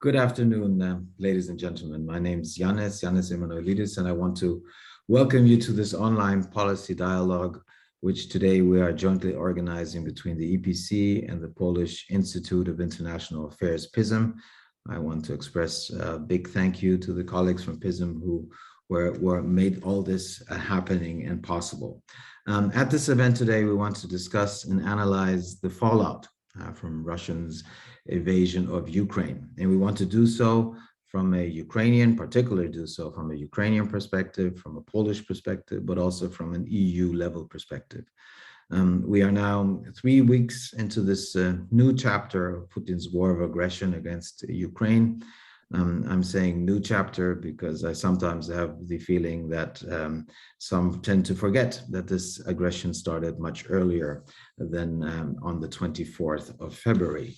Good afternoon, ladies and gentlemen. My name is Janis Emmanouilidis, and I want to welcome you to this online policy dialogue, which today we are jointly organizing between the EPC and the Polish Institute of International Affairs, PISM. I want to express a big thank you to the colleagues from PISM who were made all this happening and possible. At this event today, we want to discuss and analyze the fallout from Russia's invasion of Ukraine. And we want to do so from a Ukrainian, particularly do so from a Ukrainian perspective, from a Polish perspective, but also from an EU level perspective. We are now 3 weeks into this new chapter of Putin's war of aggression against Ukraine. I'm saying new chapter because I sometimes have the feeling that some tend to forget that this aggression started much earlier than on the 24th of February.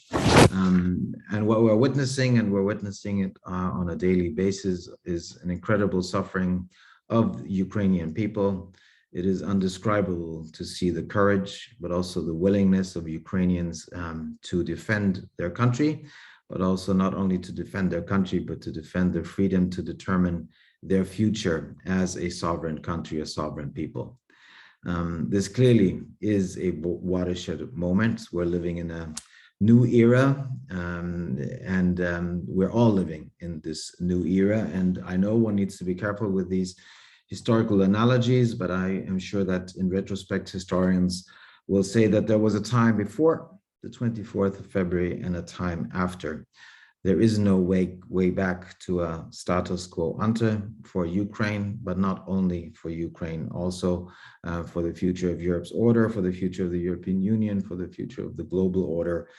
And what we're witnessing, and we're witnessing it on a daily basis, is an incredible suffering of Ukrainian people. It is undescribable to see the courage, but also the willingness of Ukrainians to defend their country, but also not only to defend their country, but to defend their freedom to determine their future as a sovereign country, a sovereign people. This clearly is a watershed moment. We're living in a new era, and we're all living in this new era. And I know one needs to be careful with these historical analogies, but I am sure that in retrospect, historians will say that there was a time before the 24th of February and a time after. There is no way back to a status quo ante for Ukraine, but not only for Ukraine, also for the future of Europe's order, for the future of the European Union, for the future of the global order.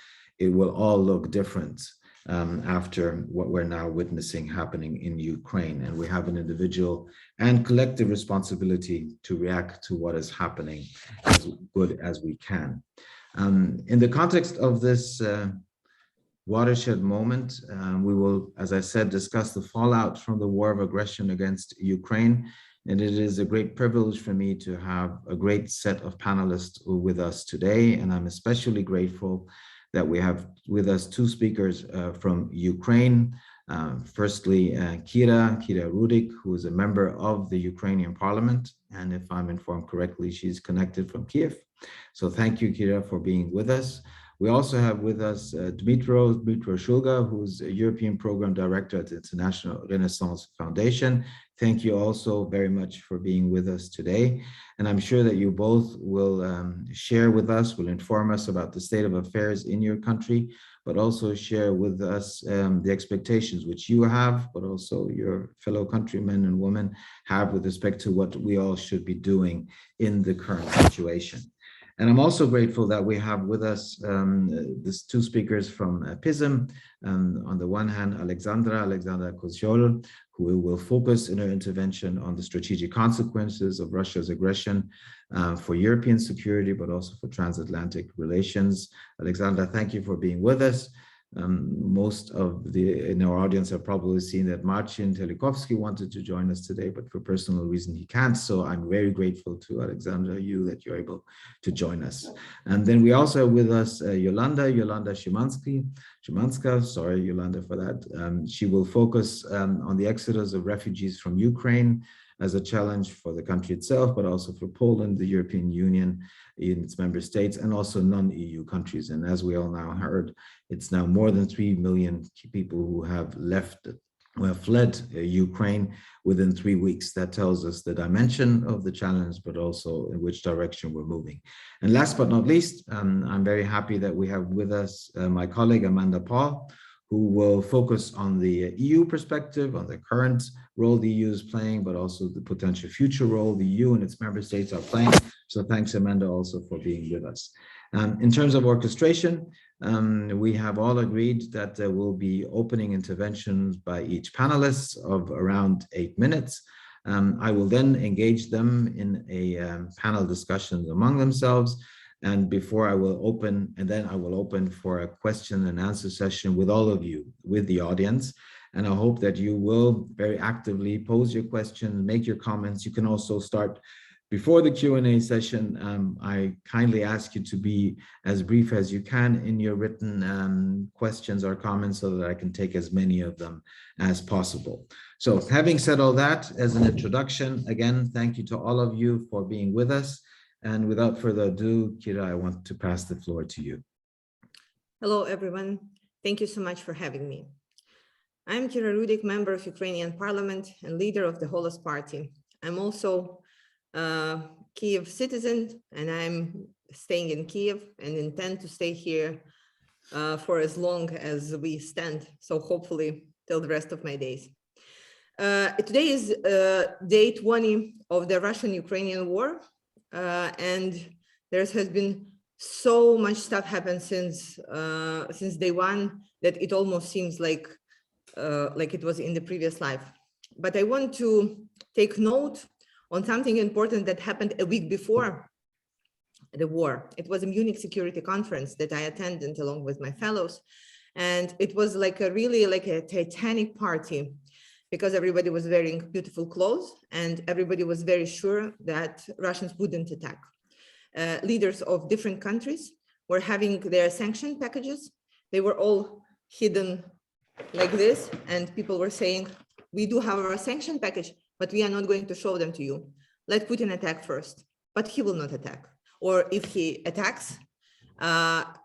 It will all look different after what we're now witnessing happening in Ukraine. And we have an individual and collective responsibility to react to what is happening as good as we can. In the context of this watershed moment, we will, as I said, discuss the fallout from the war of aggression against Ukraine. And it is a great privilege for me to have a great set of panelists with us today. And I'm especially grateful that we have with us two speakers from Ukraine. Firstly, Kira Rudik, who is a member of the Ukrainian parliament. And if I'm informed correctly, she's connected from Kiev. So thank you, Kira, for being with us. We also have with us Dmytro Shulga, who's a European Program Director at the International Renaissance Foundation. Thank you also very much for being with us today. And I'm sure that you both will share with us, will inform us about the state of affairs in your country, but also share with us the expectations which you have, but also your fellow countrymen and women have with respect to what we all should be doing in the current situation. And I'm also grateful that we have with us these two speakers from PISM. On the one hand, Aleksandra Kozioł, who will focus in her intervention on the strategic consequences of Russia's aggression for European security, but also for transatlantic relations. Aleksandra, thank you for being with us. Most of in our audience have probably seen that Marcin Telikovsky wanted to join us today, but for personal reason he can't. So I'm very grateful to Aleksandra, that you're able to join us. And then we also have with us Jolanta Szymańska. Sorry, Jolanta, for that. She will focus on the exodus of refugees from Ukraine as a challenge for the country itself, but also for Poland, the European Union, in its member states, and also non-EU countries. And as we all now heard, it's now more than 3 million people who have fled Ukraine within 3 weeks. That tells us the dimension of the challenge, but also in which direction we're moving. And last but not least, I'm very happy that we have with us my colleague Amanda Paul, who will focus on the EU perspective, on the current role the EU is playing, but also the potential future role the EU and its member states are playing. So thanks, Amanda, also for being with us. In terms of orchestration, we have all agreed that there will be opening interventions by each panelist of around 8 minutes. I will then engage them in a panel discussion among themselves. And before I will open, and then I will open for a question and answer session with all of you, with the audience. And I hope that you will very actively pose your questions, make your comments. You can also start Before the Q&A session, I kindly ask you to be as brief as you can in your written questions or comments so that I can take as many of them as possible. So having said all that as an introduction, again, thank you to all of you for being with us. And without further ado, Kira, I want to pass the floor to you. Hello, everyone. Thank you so much for having me. I'm Kira Rudik, member of Ukrainian Parliament and leader of the Holos Party. I'm also Kiev citizen, and I'm staying in Kiev and intend to stay here for as long as we stand. So hopefully till the rest of my days. Today is day 20 of the Russian-Ukrainian war, and there has been so much stuff happened since day one that it almost seems like it was in the previous life. But I want to take note on something important that happened a week before the war. It was a Munich Security Conference that I attended along with my fellows. And it was really like a Titanic party because everybody was wearing beautiful clothes and everybody was very sure that Russians wouldn't attack. Leaders of different countries were having their sanction packages. They were all hidden like this. And people were saying, we do have our sanction package, but we are not going to show them to you. Let Putin attack first, but he will not attack. Or if he attacks,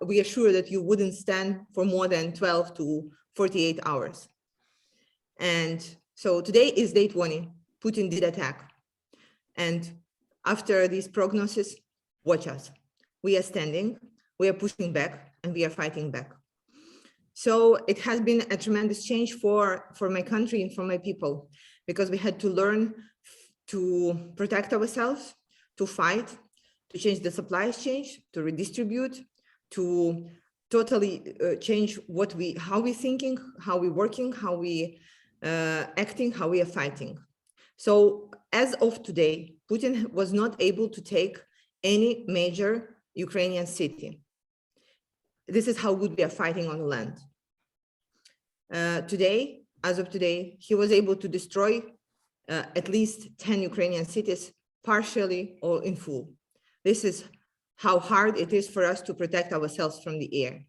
we are sure that you wouldn't stand for more than 12 to 48 hours. And so today is day 20. Putin did attack. And after this prognosis, watch us. We are standing, we are pushing back, and we are fighting back. So it has been a tremendous change for my country and for my people, because we had to learn to protect ourselves, to fight, to change the supply chain, to redistribute, to totally change how we thinking, how we working, how we acting, how we are fighting. So as of today, Putin was not able to take any major Ukrainian city. This is how good we are fighting on the land. Today, as of today, he was able to destroy at least 10 Ukrainian cities, partially or in full. This is how hard it is for us to protect ourselves from the air.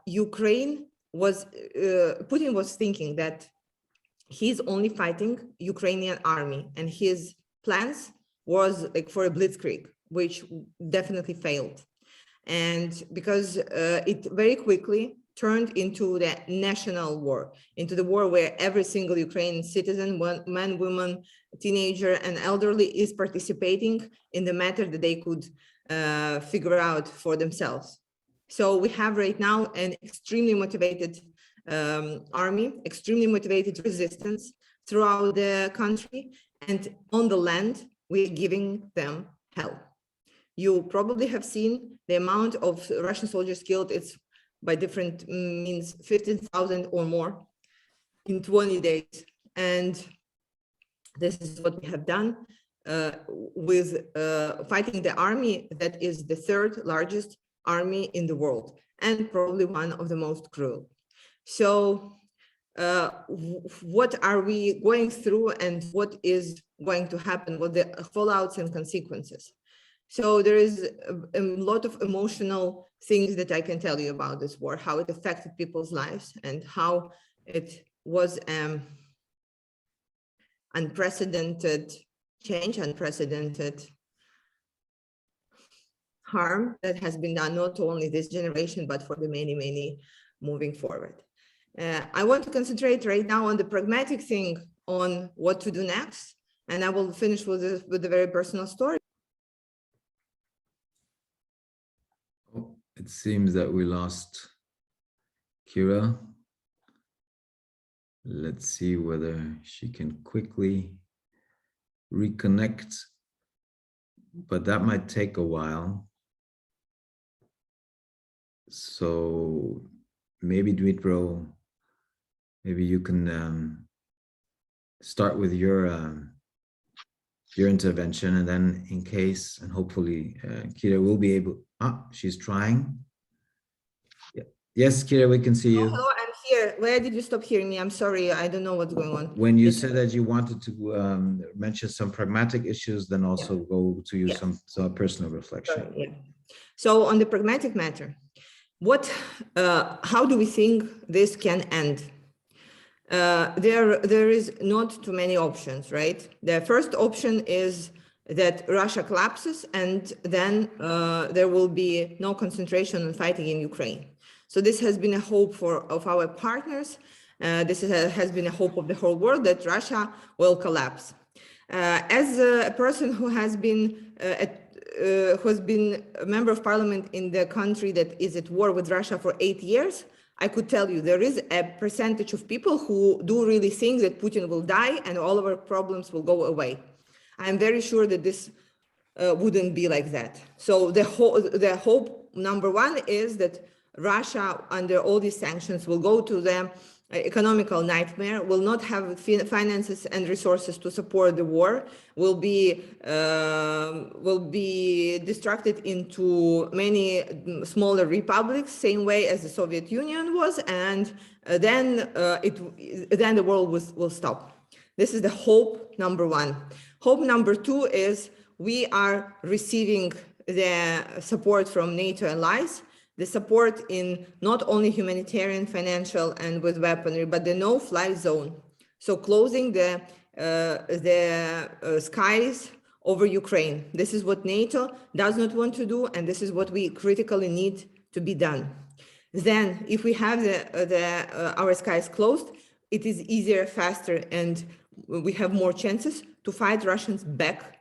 Putin was thinking that he's only fighting Ukrainian army, and his plans was for a blitzkrieg, which definitely failed. And because it very quickly turned into the national war, into the war where every single Ukrainian citizen, man, woman, teenager, and elderly is participating in the matter that they could figure out for themselves. So we have right now an extremely motivated army, extremely motivated resistance throughout the country, and on the land, we're giving them hell. You probably have seen the amount of Russian soldiers killed. It's by different means 15,000 or more in 20 days. And this is what we have done with fighting the army that is the third largest army in the world and probably one of the most cruel. So what are we going through and what is going to happen, what the fallouts and consequences? So there is a lot of emotional things that I can tell you about this war, how it affected people's lives and how it was unprecedented change, unprecedented harm that has been done not only this generation, but for the many, many moving forward. I want to concentrate right now on the pragmatic thing, on what to do next. And I will finish with a very personal story. It seems that we lost Kira. Let's see whether she can quickly reconnect, but that might take a while. So maybe Dmytro, maybe you can start with your intervention, and then in case, and hopefully Kira will be able, she's trying. Yeah. Yes, Kira, we can see you. Hello, I'm here. Where did you stop hearing me? I'm sorry, I don't know what's going on. When you said that you wanted to mention some pragmatic issues, then also go to you some personal reflection. Sorry, yeah. So on the pragmatic matter, how do we think this can end? There is not too many options, right? The first option is that Russia collapses and then there will be no concentration on fighting in Ukraine. So this has been a hope of our partners. This has been a hope of the whole world that Russia will collapse. As a person who has been a member of parliament in the country that is at war with Russia for 8 years, I could tell you there is a percentage of people who do really think that Putin will die and all of our problems will go away. I'm very sure that this wouldn't be like that. So the hope number one is that Russia, under all these sanctions, will go to the economical nightmare, will not have finances and resources to support the war, will be distracted into many smaller republics, same way as the Soviet Union was, and then the world will stop. This is the hope number one. Hope number two is we are receiving the support from NATO allies, the support in not only humanitarian, financial, and with weaponry, but the no-fly zone. So closing the skies over Ukraine. This is what NATO does not want to do, and this is what we critically need to be done. Then, if we have our skies closed, it is easier, faster, and we have more chances to fight Russians back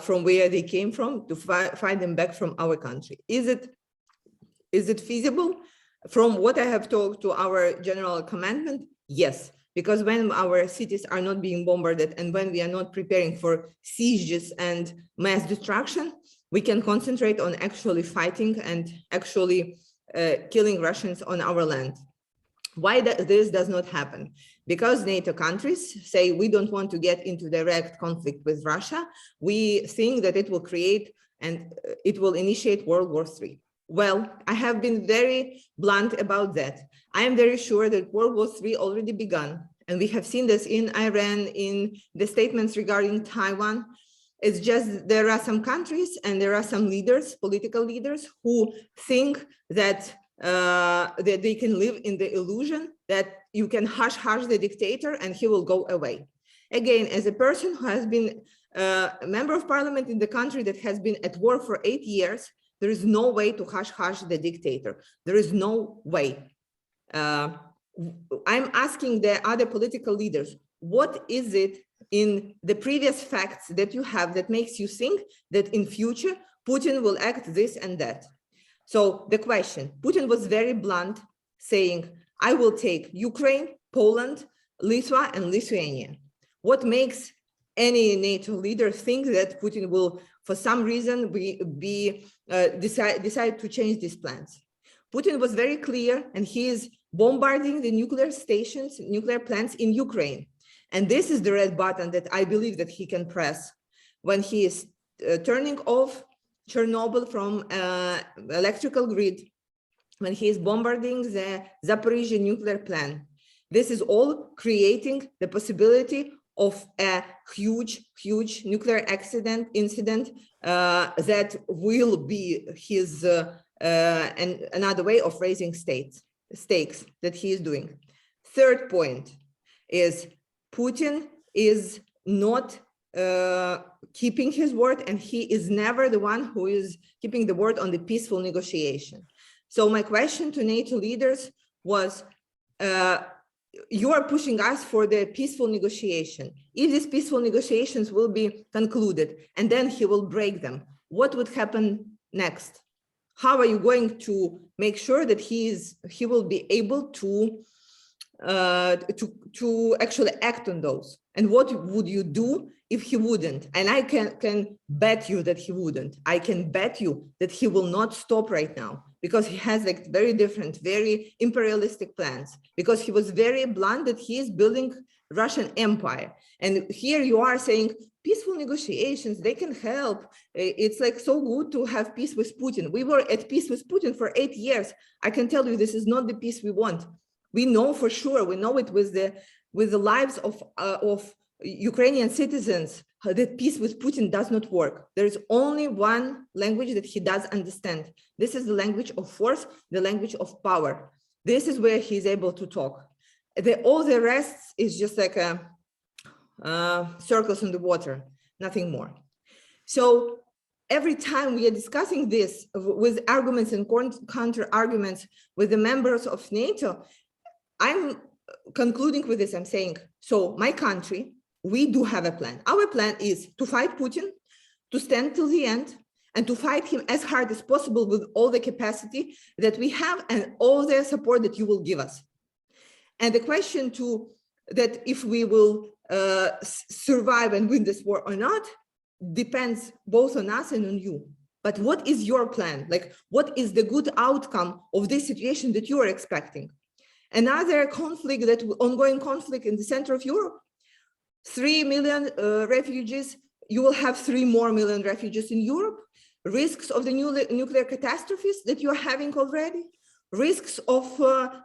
from where they came from, to fight them back from our country. Is it feasible? From what I have talked to our general commandment, yes, because when our cities are not being bombarded and when we are not preparing for sieges and mass destruction, we can concentrate on actually fighting and actually killing Russians on our land. Why this does not happen? Because NATO countries say we don't want to get into direct conflict with Russia. We think that it will create and it will initiate World War III. Well, I have been very blunt about that. I am very sure that World War III already begun, and we have seen this in Iran, in the statements regarding Taiwan. It's just there are some countries and there are some leaders, political leaders, who think that they can live in the illusion that you can hush the dictator and he will go away. Again, as a person who has been a member of parliament in the country that has been at war for 8 years, there is no way to hush the dictator. There is no way. I'm asking the other political leaders, what is it in the previous facts that you have that makes you think that in future Putin will act this and that? So the question, Putin was very blunt, saying, I will take Ukraine, Poland, Lithuania, and Lithuania. What makes any NATO leader think that Putin will, for some reason, decide to change these plans? Putin was very clear, and he is bombarding the nuclear stations, nuclear plants in Ukraine. And this is the red button that I believe that he can press when he is turning off Chernobyl from electrical grid, when he is bombarding the Zaporizhzhia nuclear plant. This is all creating the possibility of a huge nuclear incident that will be his another way of raising stakes that he is doing. Third point is Putin is not keeping his word, and he is never the one who is keeping the word on the peaceful negotiation. So my question to NATO leaders was, you are pushing us for the peaceful negotiation. If these peaceful negotiations will be concluded and then he will break them, what would happen next? How are you going to make sure that he will be able to actually act on those? And what would you do if he wouldn't? And I can bet you that he wouldn't. I can bet you that he will not stop right now, because he has like very different, very imperialistic plans, because he was very blunt that he is building Russian empire. And here you are saying peaceful negotiations, they can help. It's like so good to have peace with Putin. We were at peace with Putin for 8 years. I can tell you this is not the peace we want. We know for sure, we know it with the lives of Ukrainian citizens, that peace with Putin does not work. There is only one language that he does understand. This is the language of force, the language of power. This is where he's able to talk. All the rest is just like circles in the water, nothing more. So every time we are discussing this with arguments and counter arguments with the members of NATO, I'm concluding with this. I'm saying, so my country, we do have a plan. Our plan is to fight Putin, to stand till the end, and to fight him as hard as possible with all the capacity that we have and all the support that you will give us. And the question that if we will survive and win this war or not depends both on us and on you. But what is your plan? Like, what is the good outcome of this situation that you are expecting? Another conflict, ongoing conflict in the center of Europe, 3 million refugees, you will have 3 more million refugees in Europe, risks of the nuclear catastrophes that you're having already, risks of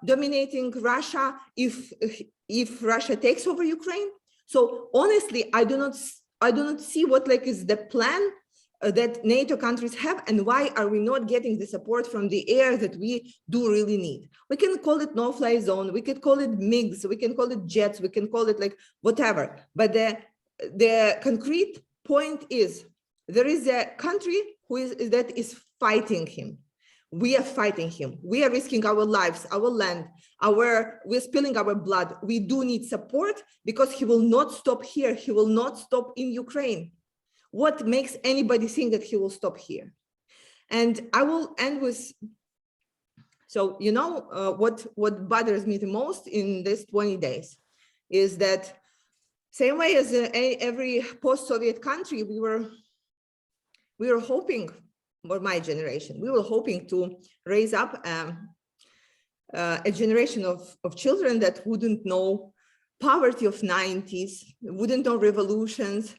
dominating Russia if Russia takes over Ukraine. So honestly, I do not see what is the plan that NATO countries have, and why are we not getting the support from the air that we do really need. We can call it no-fly zone, we could call it MiGs, we can call it jets, we can call it like whatever. But the concrete point is, there is a country that is fighting him. We are fighting him. We are risking our lives, our land, we're spilling our blood. We do need support because he will not stop here. He will not stop in Ukraine. What makes anybody think that he will stop here? And I will end with, so you know what bothers me the most in this 20 days is that same way as every post-Soviet country, we were hoping, or my generation, we were hoping to raise up a generation of children that wouldn't know poverty of 90s, wouldn't know revolutions,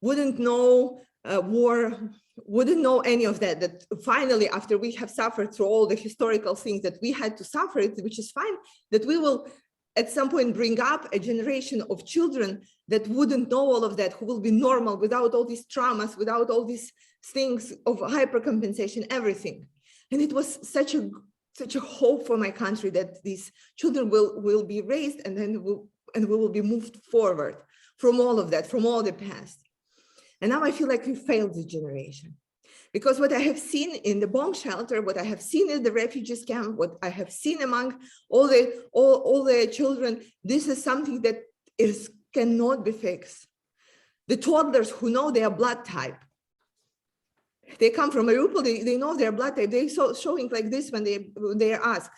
wouldn't know war, wouldn't know any of that, that finally, after we have suffered through all the historical things that we had to suffer, which is fine, that we will at some point bring up a generation of children that wouldn't know all of that, who will be normal without all these traumas, without all these things of hypercompensation, everything. And it was such a hope for my country that these children will be raised and then we will be moved forward from all of that, from all the past. And now I feel like we failed this generation, because what I have seen in the bomb shelter, what I have seen in the refugees camp, what I have seen among all the children, this is something that cannot be fixed. The toddlers who know their blood type, they come from Mariupol, they know their blood type, they showing like this when they are asked.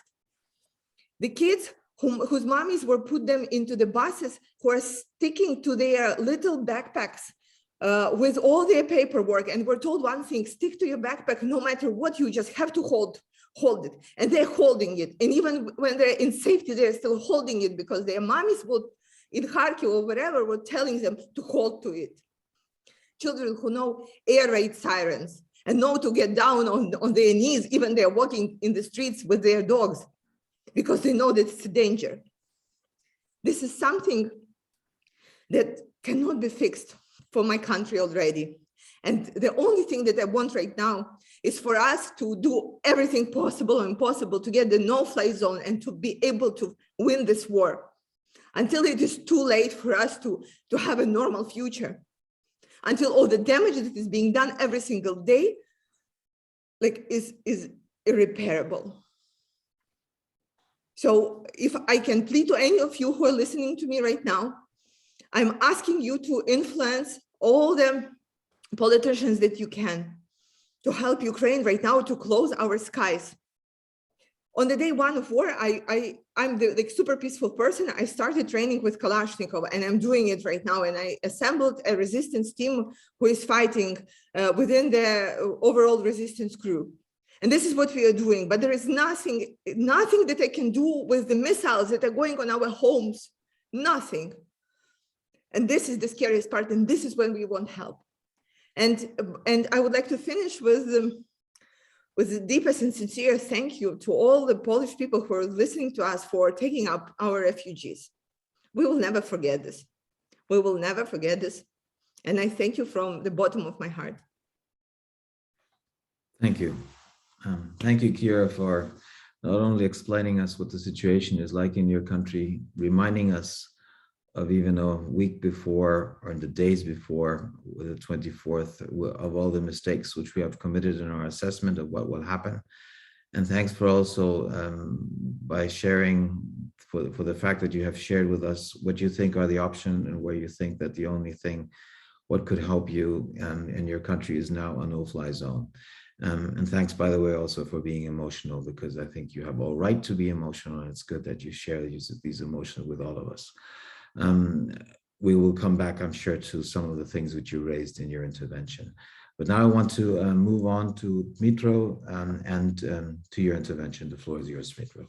The kids whose mommies were put them into the buses, who are sticking to their little backpacks with all their paperwork, and we're told one thing: stick to your backpack no matter what, you just have to hold it. And they're holding it, and even when they're in safety, they're still holding it because their mommies would, in Kharkiv or wherever, were telling them to hold to it. Children who know air raid sirens and know to get down on their knees, even they're walking in the streets with their dogs, because they know that it's a danger. This is something that cannot be fixed for my country already. And the only thing that I want right now is for us to do everything possible and impossible to get the no-fly zone and to be able to win this war until it is too late for us to have a normal future, until all the damage that is being done every single day is irreparable. So if I can plead to any of you who are listening to me right now, I'm asking you to influence all the politicians that you can to help Ukraine right now to close our skies. On the day one of war, I'm the super peaceful person. I started training with Kalashnikov, and I'm doing it right now. And I assembled a resistance team who is fighting within the overall resistance group. And this is what we are doing. But there is nothing that I can do with the missiles that are going on our homes. Nothing. And this is the scariest part. And this is when we want help. And I would like to finish with with the deepest and sincere thank you to all the Polish people who are listening to us for taking up our refugees. We will never forget this. We will never forget this. And I thank you from the bottom of my heart. Thank you. Thank you, Kira, for not only explaining us what the situation is like in your country, reminding us of even a week before or in the days before the 24th of all the mistakes which we have committed in our assessment of what will happen. And thanks for also by sharing for the fact that you have shared with us what you think are the options and where you think that the only thing what could help you in your country is now a no-fly zone. And thanks, by the way, also for being emotional, because I think you have all right to be emotional, and it's good that you share these emotions with all of us. We will come back, I'm sure, to some of the things which you raised in your intervention. But now I want to move on to Dmytro and to your intervention. The floor is yours, Dmytro.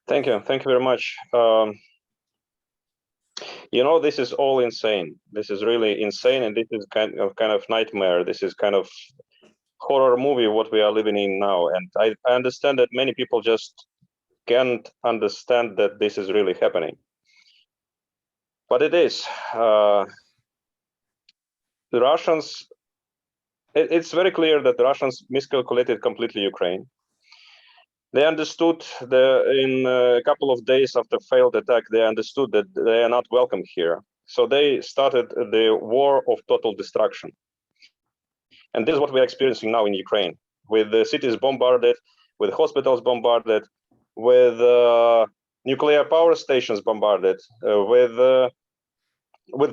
Thank you. Thank you very much. You know, this is all insane. This is really insane, and this is kind of nightmare. This is kind of horror movie what we are living in now. And I understand that many people just can't understand that this is really happening. But it is. The Russians, it's very clear that the Russians miscalculated completely Ukraine. They understood in a couple of days after failed attack, they understood that they are not welcome here. So they started the war of total destruction. And this is what we're experiencing now in Ukraine, with the cities bombarded, with hospitals bombarded, with nuclear power stations bombarded, with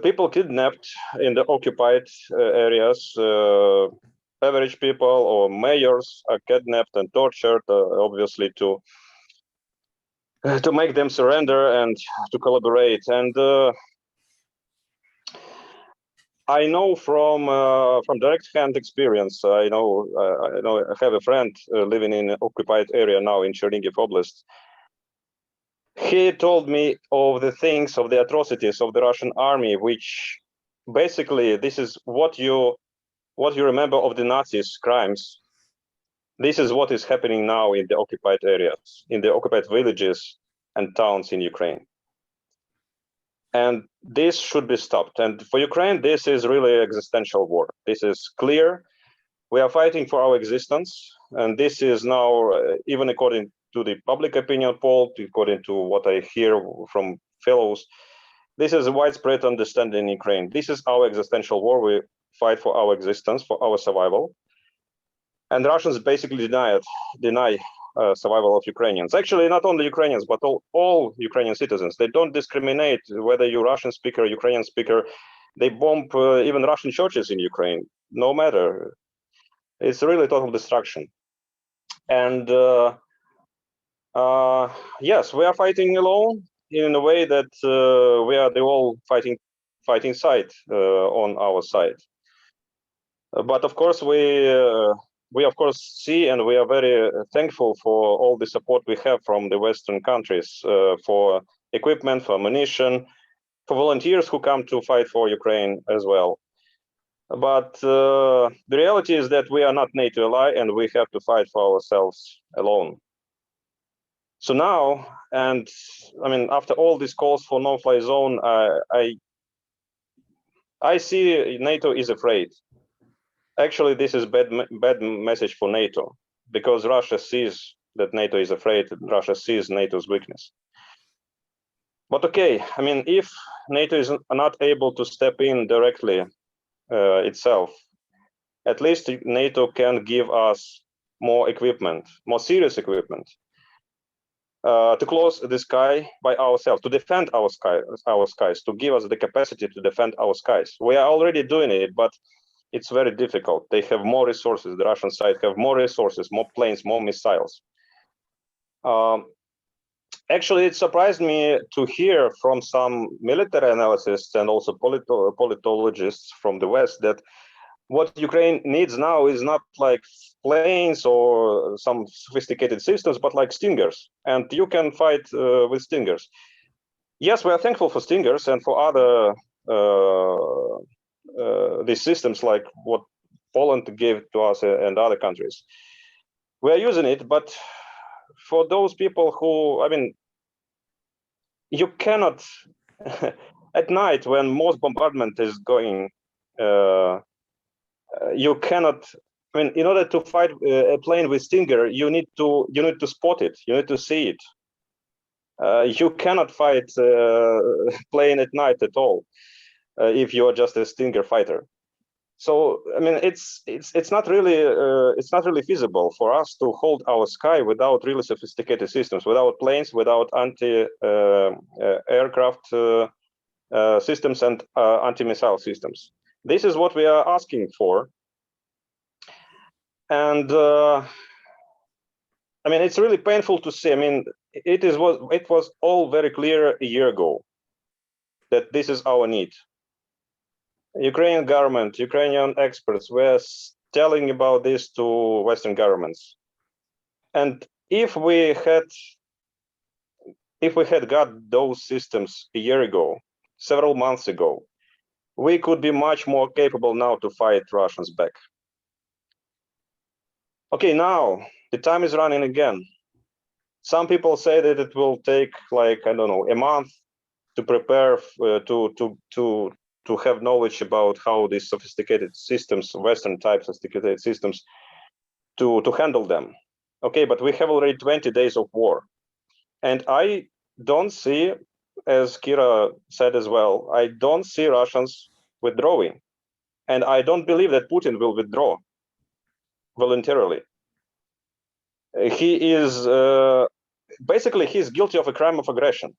people kidnapped in the occupied areas. Average people or mayors are kidnapped and tortured, obviously to make them surrender and to collaborate. And I know from direct hand experience. I know I have a friend living in an occupied area now in Chernihiv Oblast. He told me of the things, of the atrocities of the Russian army, which basically this is what you remember of the Nazis' crimes. This is what is happening now in the occupied areas, in the occupied villages and towns in Ukraine. And this should be stopped. And for Ukraine, this is really an existential war. This is clear. We are fighting for our existence. And this is now, even according to the public opinion poll, according to what I hear from fellows, this is a widespread understanding in Ukraine. This is our existential war. We fight for our existence, for our survival. And the Russians basically deny survival of Ukrainians. Actually, not only Ukrainians, but all Ukrainian citizens. They don't discriminate whether you're Russian speaker, Ukrainian speaker. They bomb even Russian churches in Ukraine, no matter. It's really total destruction. And yes, we are fighting alone in a way that we are the all fighting side on our side. But of course, we of course see, and we are very thankful for all the support we have from the Western countries for equipment, for ammunition, for volunteers who come to fight for Ukraine as well. But the reality is that we are not NATO ally, and we have to fight for ourselves alone. So now, and I mean, after all these calls for no-fly zone, I see NATO is afraid. Actually, this is bad message for NATO, because Russia sees that NATO is afraid. Russia sees NATO's weakness. But okay, I mean, if NATO is not able to step in directly itself, at least NATO can give us more equipment, more serious equipment, to close the sky by ourselves, to defend our skies, to give us the capacity to defend our skies. We are already doing it, but it's very difficult. They have more resources. The Russian side have more resources, more planes, more missiles. Actually, it surprised me to hear from some military analysts and also politologists from the West that what Ukraine needs now is not like planes or some sophisticated systems, but like Stingers. And you can fight with Stingers. Yes, we are thankful for Stingers and for other these systems like what Poland gave to us and other countries. We are using it, but for those people who, I mean, you cannot, at night when most bombardment is going, you cannot, I mean, in order to fight a plane with Stinger, you need to spot it, you need to see it. You cannot fight a plane at night at all if you are just a Stinger fighter. So I mean, it's not really feasible for us to hold our sky without really sophisticated systems, without planes, without anti-aircraft systems and anti-missile systems. This is what we are asking for, and I mean, it's really painful to see. I mean, it was all very clear a year ago that this is our need. Ukrainian government, Ukrainian experts were telling about this to Western governments, and if we had got those systems a year ago, several months ago, we could be much more capable now to fight Russians back. Okay, now the time is running again. Some people say that it will take, like, I don't know, a month to prepare to have knowledge about how these sophisticated systems, Western type sophisticated systems, to handle them. Okay, but we have already 20 days of war. And I don't see, as Kira said as well, I don't see Russians withdrawing. And I don't believe that Putin will withdraw voluntarily. He is, basically, he's guilty of a crime of aggression.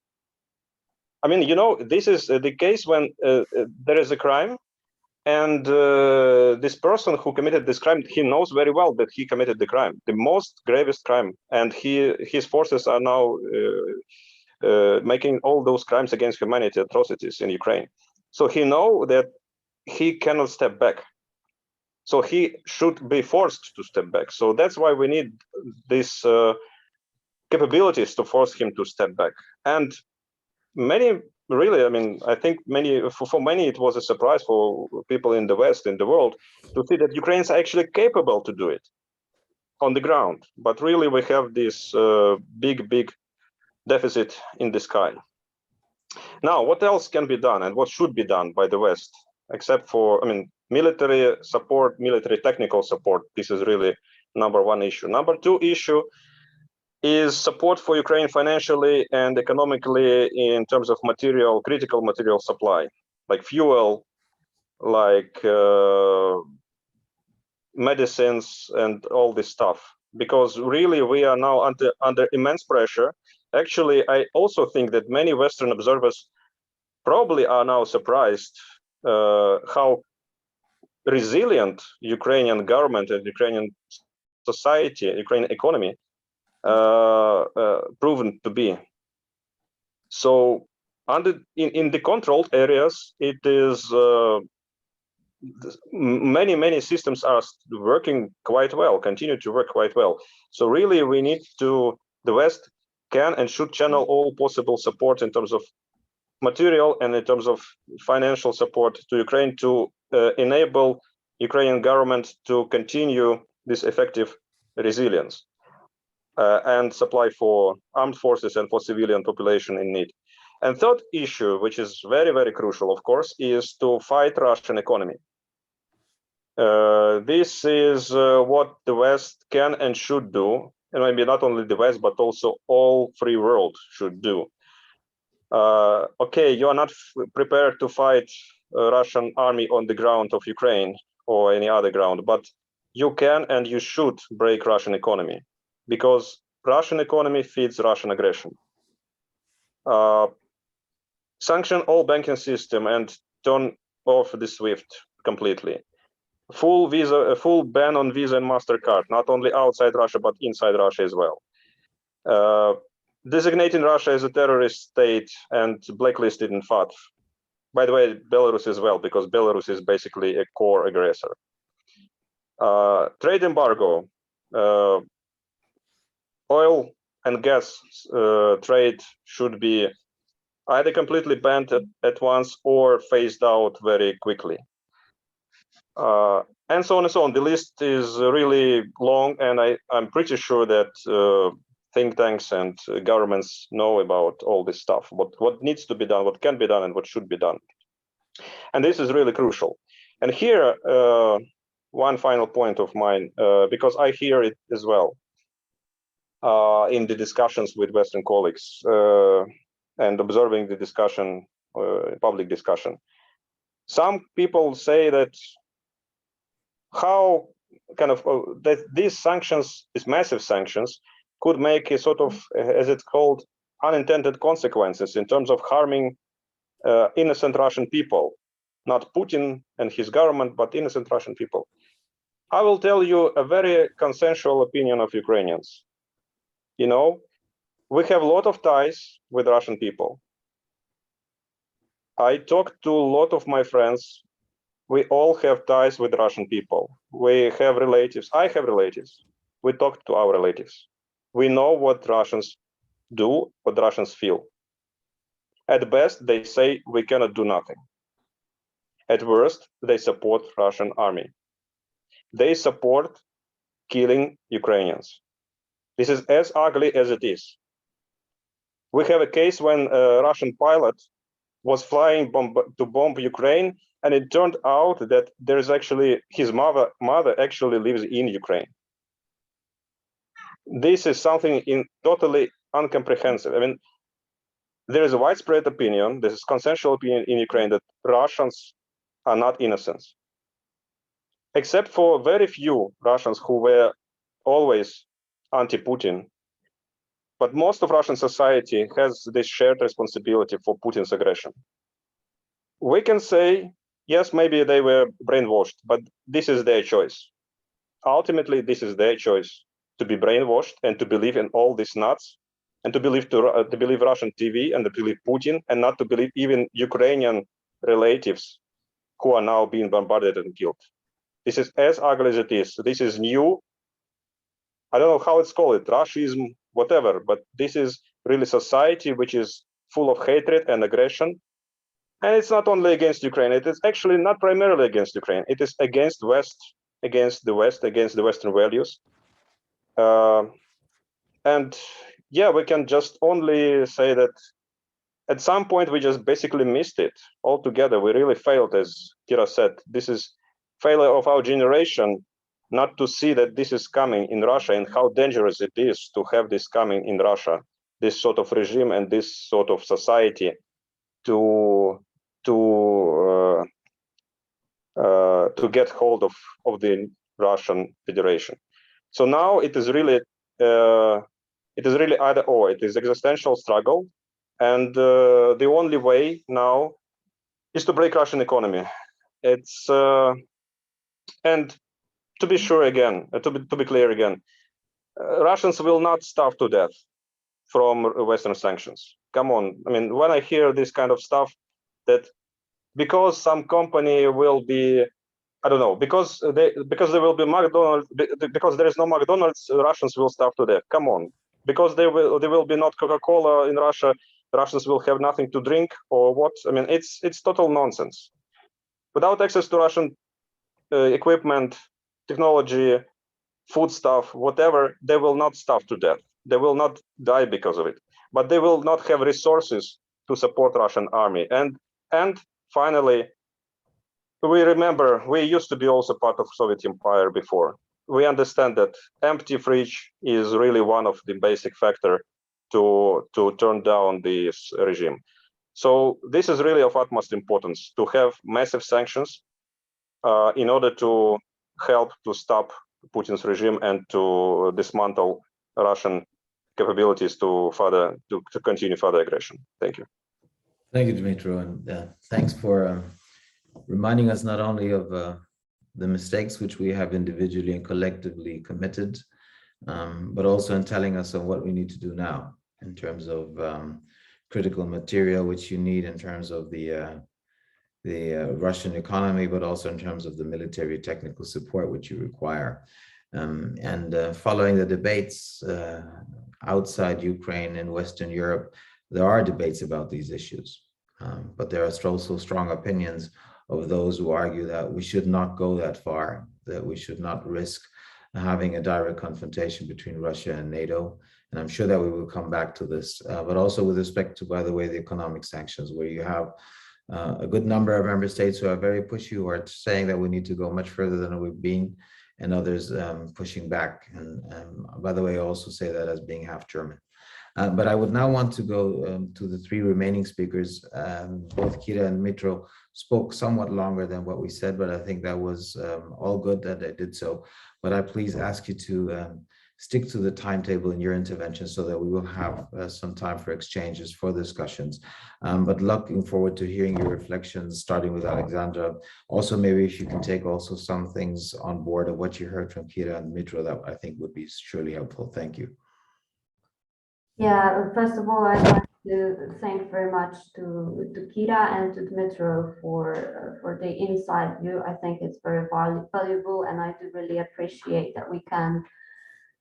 I mean, you know, this is the case when there is a crime, and this person who committed this crime, he knows very well that he committed the crime, the most gravest crime, and his forces are now making all those crimes against humanity, atrocities in Ukraine. So he knows that he cannot step back. So he should be forced to step back. So that's why we need these capabilities to force him to step back. And many, really, I mean, I think for many, it was a surprise for people in the West, in the world, to see that Ukrainians are actually capable to do it on the ground. But really, we have this big deficit in the sky. Now, what else can be done and what should be done by the West, except for, I mean, military support, military technical support? This is really number one issue. Number two issue is support for Ukraine financially and economically in terms of material, critical material supply, like fuel, like medicines and all this stuff. Because really we are now under immense pressure. Actually, I also think that many Western observers probably are now surprised how resilient Ukrainian government and Ukrainian society, Ukrainian economy proven to be. So in the controlled areas, it is many systems are working quite well, continue to work quite well. So really we need to, the West can and should channel all possible support in terms of material and in terms of financial support to Ukraine to enable Ukrainian government to continue this effective resilience. And supply for armed forces and for civilian population in need. And third issue, which is very crucial, of course, is to fight Russian economy. This is what the West can and should do, and maybe not only the West, but also all free world should do. Okay, you are not prepared to fight a Russian army on the ground of Ukraine or any other ground, but you can and you should break Russian economy, because Russian economy feeds Russian aggression. Sanction all banking system and turn off the SWIFT completely. Full ban on Visa and MasterCard, not only outside Russia, but inside Russia as well. Designating Russia as a terrorist state and blacklisted in FATF. By the way, Belarus as well, because Belarus is basically a core aggressor. Trade embargo. Oil and gas trade should be either completely banned at once or phased out very quickly. and so on and so on. The list is really long, and I'm pretty sure that think tanks and governments know about all this stuff, what needs to be done, what can be done, and what should be done. And this is really crucial. And here, one final point of mine, because I hear it as well in the discussions with Western colleagues and observing the discussion, public discussion. Some people say that how kind of that these sanctions, these massive sanctions, could make a sort of, as it's called, unintended consequences in terms of harming innocent Russian people, not Putin and his government, but innocent Russian people. I will tell you a very consensual opinion of Ukrainians. You know, we have a lot of ties with Russian people. I talked to a lot of my friends. We all have ties with Russian people. We have relatives. I have relatives. We talk to our relatives. We know what Russians do, what Russians feel. At best, they say we cannot do nothing. At worst, they support Russian army. They support killing Ukrainians. This is as ugly as it is. We have a case when a Russian pilot was flying to bomb Ukraine, and it turned out that there is actually his mother actually lives in Ukraine. This is something totally incomprehensible. I mean, there is a widespread opinion, this is consensual opinion in Ukraine, that Russians are not innocent, except for very few Russians who were always anti-Putin. But most of Russian society has this shared responsibility for Putin's aggression. We can say, yes, maybe they were brainwashed, but this is their choice. Ultimately, this is their choice, to be brainwashed and to believe in all these nuts, and to believe Russian TV and to believe Putin, and not to believe even Ukrainian relatives who are now being bombarded and killed. This is as ugly as it is. This is new. I don't know how it's called, Russianism, whatever, but this is really society which is full of hatred and aggression. And it's not only against Ukraine, it is actually not primarily against Ukraine. It is against West, against the Western values. And yeah, we can just only say that at some point we just basically missed it altogether. We really failed, as Kira said. This is failure of our generation not to see that this is coming in Russia and how dangerous it is to have this coming in Russia, this sort of regime and this sort of society to get hold of the Russian Federation. So now it is really either or. It is existential struggle, and the only way now is to break Russian economy. It's and to be sure again, to be clear again, Russians will not starve to death from Western sanctions. Come on, I mean, when I hear this kind of stuff, that because some company will be, I don't know, because there will be McDonald's, because there is no McDonald's, Russians will starve to death. Come on, because there will be not Coca-Cola in Russia, Russians will have nothing to drink, or what? I mean, it's total nonsense. Without access to Russian equipment, technology, foodstuff, whatever, they will not starve to death. They will not die because of it, but they will not have resources to support Russian army. And finally, we remember we used to be also part of Soviet Empire before. We understand that empty fridge is really one of the basic factor to turn down this regime. So this is really of utmost importance to have massive sanctions in order to help to stop Putin's regime and to dismantle Russian capabilities to continue further aggression. Thank you. Thank you, Dmytro, and thanks for reminding us not only of the mistakes which we have individually and collectively committed, but also in telling us of what we need to do now in terms of critical material which you need in terms of the Russian economy, but also in terms of the military technical support which you require. Following the debates outside Ukraine and Western Europe, there are debates about these issues, but there are also strong opinions of those who argue that we should not go that far, that we should not risk having a direct confrontation between Russia and NATO. And I'm sure that we will come back to this, but also with respect to, by the way, the economic sanctions, where you have a good number of member states who are very pushy, who are saying that we need to go much further than we've been, and others pushing back. And by the way, I also say that as being half German. But I would now want to go to the three remaining speakers. Both Kira and Dmytro spoke somewhat longer than what we said, but I think that was all good that they did so. But I please ask you to stick to the timetable in your intervention so that we will have some time for exchanges, for discussions. But looking forward to hearing your reflections, starting with Aleksandra. Also, maybe if you can take also some things on board of what you heard from Kira and Dmytro, that I think would be surely helpful. Thank you. Yeah, first of all, I'd like to thank very much to Kira and to Dmytro for the inside view. I think it's very valuable, and I do really appreciate that we can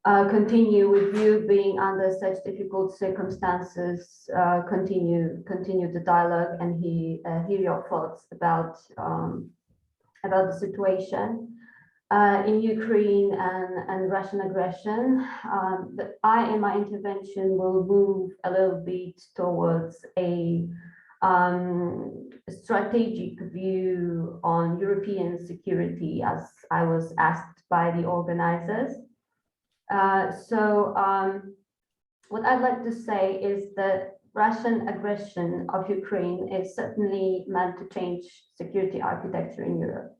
continue with you being under such difficult circumstances, continue the dialogue and hear your thoughts about the situation in Ukraine and Russian aggression. But I, in my intervention, will move a little bit towards a strategic view on European security, as I was asked by the organizers. What I'd like to say is that Russian aggression of Ukraine is certainly meant to change security architecture in Europe.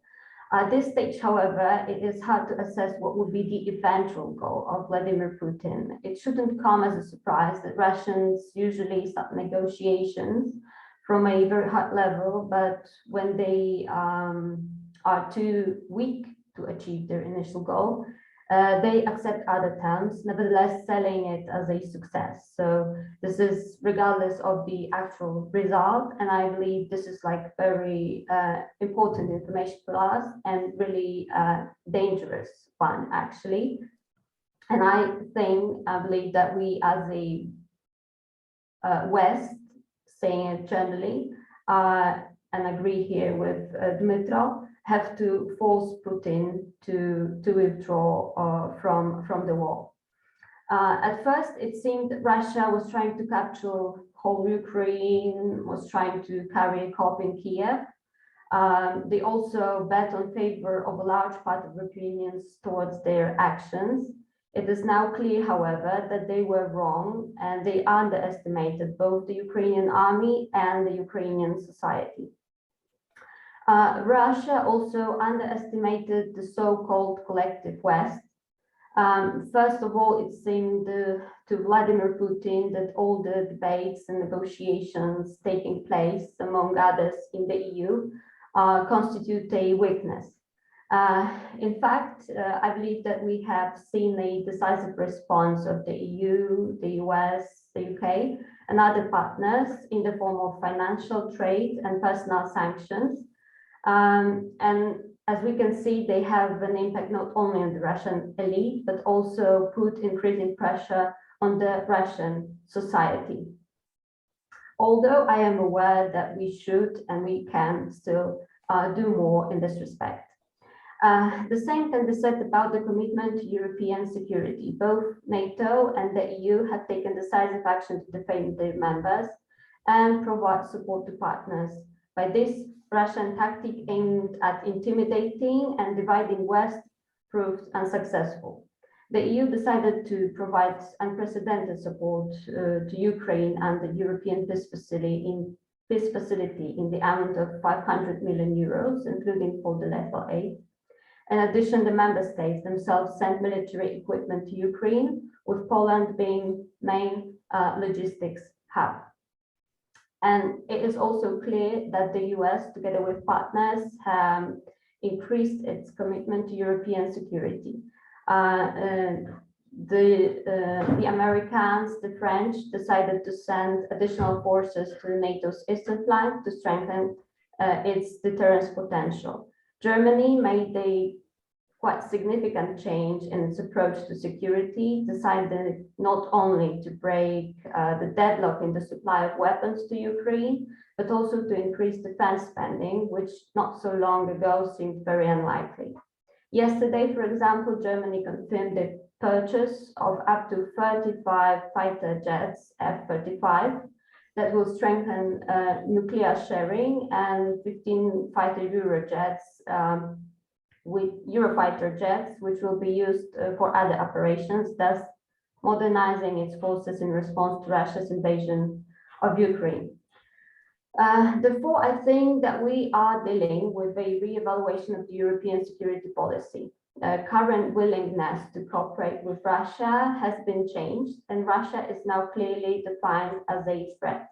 At this stage, however, it is hard to assess what would be the eventual goal of Vladimir Putin. It shouldn't come as a surprise that Russians usually start negotiations from a very high level, but when they are too weak to achieve their initial goal, they accept other terms, nevertheless selling it as a success. So this is regardless of the actual result, and I believe this is like very important information for us and really dangerous one actually. And I believe that we as a West, saying it generally, and agree here with Dmytro, have to force Putin to withdraw from the war. At first, it seemed that Russia was trying to capture whole Ukraine, was trying to carry a cop in Kiev. They also bet on favor of a large part of Ukrainians towards their actions. It is now clear, however, that they were wrong and they underestimated both the Ukrainian army and the Ukrainian society. Russia also underestimated the so-called collective West. First of all, it seemed to Vladimir Putin that all the debates and negotiations taking place, among others, in the EU, constitute a weakness. In fact, I believe that we have seen a decisive response of the EU, the US, the UK, and other partners in the form of financial, trade, and personal sanctions. And as we can see, they have an impact not only on the Russian elite, but also put increasing pressure on the Russian society. Although I am aware that we should and we can still do more in this respect. The same can be said about the commitment to European security. Both NATO and the EU have taken decisive action to defend their members and provide support to partners. By this, Russian tactic aimed at intimidating and dividing West proved unsuccessful. The EU decided to provide unprecedented support to Ukraine and the European peace facility in the amount of 500 million euros, including for the lethal aid. In addition, the member states themselves sent military equipment to Ukraine, with Poland being main logistics hub. And it is also clear that the US, together with partners, have increased its commitment to European security. The Americans, the French, decided to send additional forces to NATO's eastern flank to strengthen its deterrence potential. Germany made a quite significant change in its approach to security, decided not only to break the deadlock in the supply of weapons to Ukraine, but also to increase defense spending, which not so long ago seemed very unlikely. Yesterday, for example, Germany confirmed the purchase of up to 35 fighter jets, F-35, that will strengthen nuclear sharing, and 15 fighter Eurojets with Eurofighter jets, which will be used for other operations, thus modernizing its forces in response to Russia's invasion of Ukraine. Therefore, I think that we are dealing with a re-evaluation of the European security policy. Current willingness to cooperate with Russia has been changed, and Russia is now clearly defined as a threat.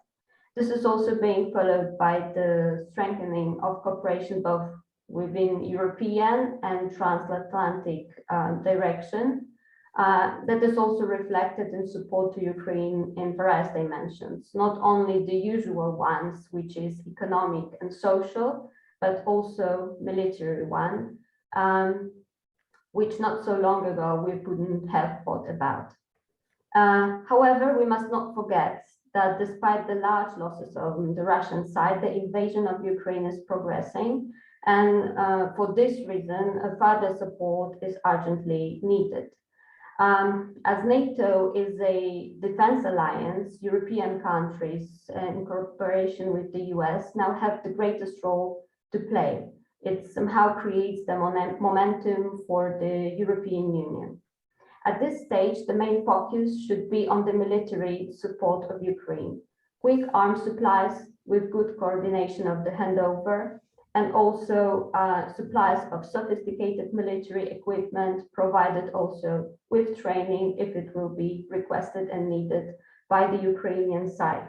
This is also being followed by the strengthening of cooperation both within European and transatlantic direction. That is also reflected in support to Ukraine in various dimensions, not only the usual ones, which is economic and social, but also military one, which not so long ago we wouldn't have thought about. However, we must not forget that despite the large losses on the Russian side, the invasion of Ukraine is progressing. And for this reason, further support is urgently needed. As NATO is a defense alliance, European countries in cooperation with the US now have the greatest role to play. It somehow creates the momentum for the European Union. At this stage, the main focus should be on the military support of Ukraine, quick arms supplies with good coordination of the handover, and also supplies of sophisticated military equipment provided also with training if it will be requested and needed by the Ukrainian side.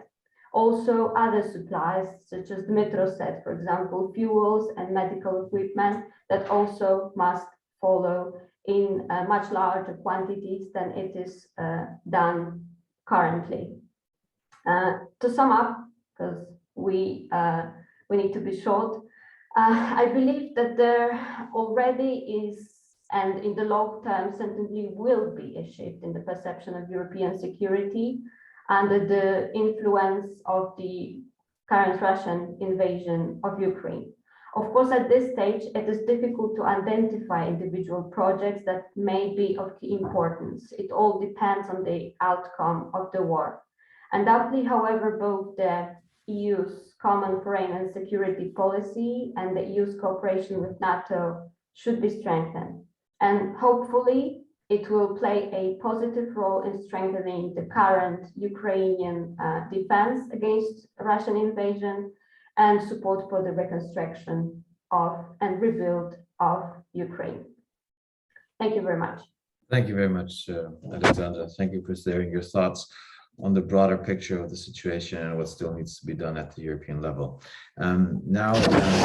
Also other supplies such as Dmytro said, for example, fuels and medical equipment that also must follow in much larger quantities than it is done currently. To sum up, because we need to be short, I believe that there already is, and in the long term certainly will be, a shift in the perception of European security under the influence of the current Russian invasion of Ukraine. Of course, at this stage, it is difficult to identify individual projects that may be of key importance. It all depends on the outcome of the war. Undoubtedly, however, both the EU's common foreign and security policy and the EU's cooperation with NATO should be strengthened. And hopefully, it will play a positive role in strengthening the current Ukrainian defense against Russian invasion and support for the reconstruction of and rebuild of Ukraine. Thank you very much. Thank you very much, Aleksandra. Thank you for sharing your thoughts on the broader picture of the situation and what still needs to be done at the European level. Now,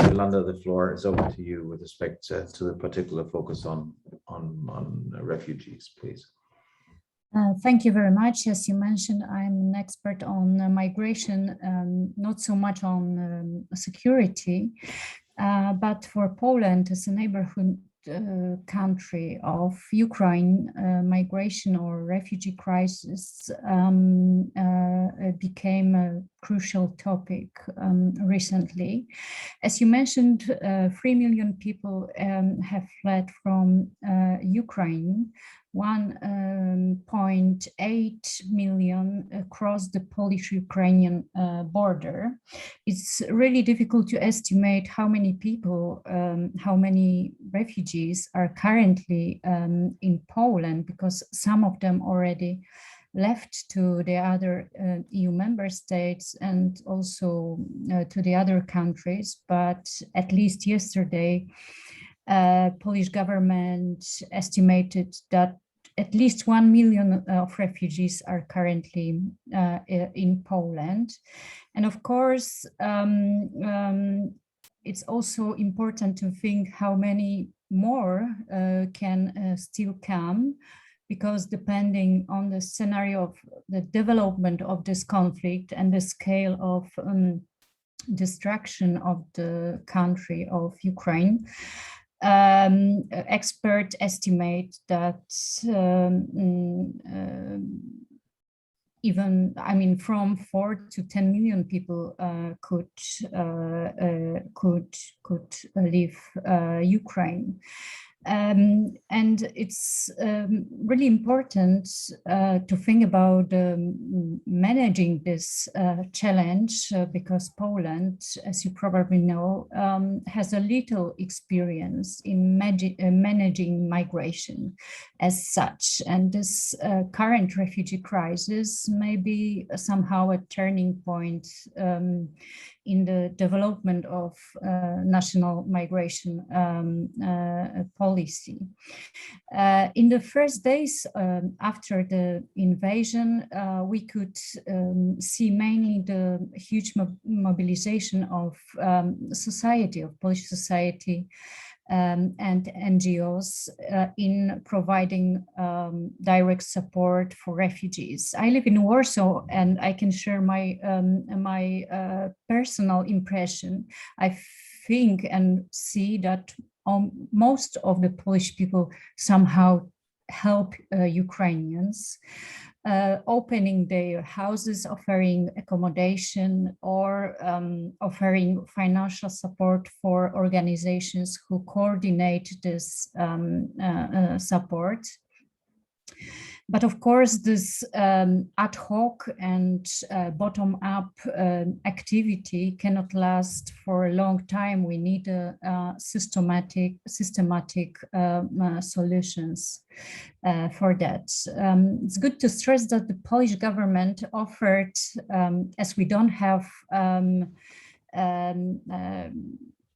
Jolanta, the floor is open to you with respect to the particular focus on refugees, please. Thank you very much. As you mentioned, I'm an expert on migration, not so much on security, but for Poland as a neighborhood country of Ukraine, migration or refugee crisis became a crucial topic recently. As you mentioned, 3 million people have fled from Ukraine. 1.8 million across the Polish-Ukrainian border. It's really difficult to estimate how many people, how many refugees are currently in Poland, because some of them already left to the other EU member states and also to the other countries. But at least yesterday, Polish government estimated that at least 1 million of refugees are currently in Poland. And of course, it's also important to think how many more can still come, because depending on the scenario of the development of this conflict and the scale of destruction of the country of Ukraine, experts estimate that even, I mean, from 4 to 10 million people could leave Ukraine. And it's really important to think about managing this challenge because Poland, as you probably know, has a little experience in managing migration as such. And this current refugee crisis may be somehow a turning point in the development of national migration policy. In the first days after the invasion, we could see mainly the huge mobilization of society, of Polish society, and NGOs in providing direct support for refugees. I live in Warsaw, and I can share my personal impression. I think and see that most of the Polish people somehow help Ukrainians, opening their houses, offering accommodation, or offering financial support for organizations who coordinate this support. But of course, this ad hoc and bottom-up activity cannot last for a long time. We need systematic solutions for that. It's good to stress that the Polish government offered, as we don't have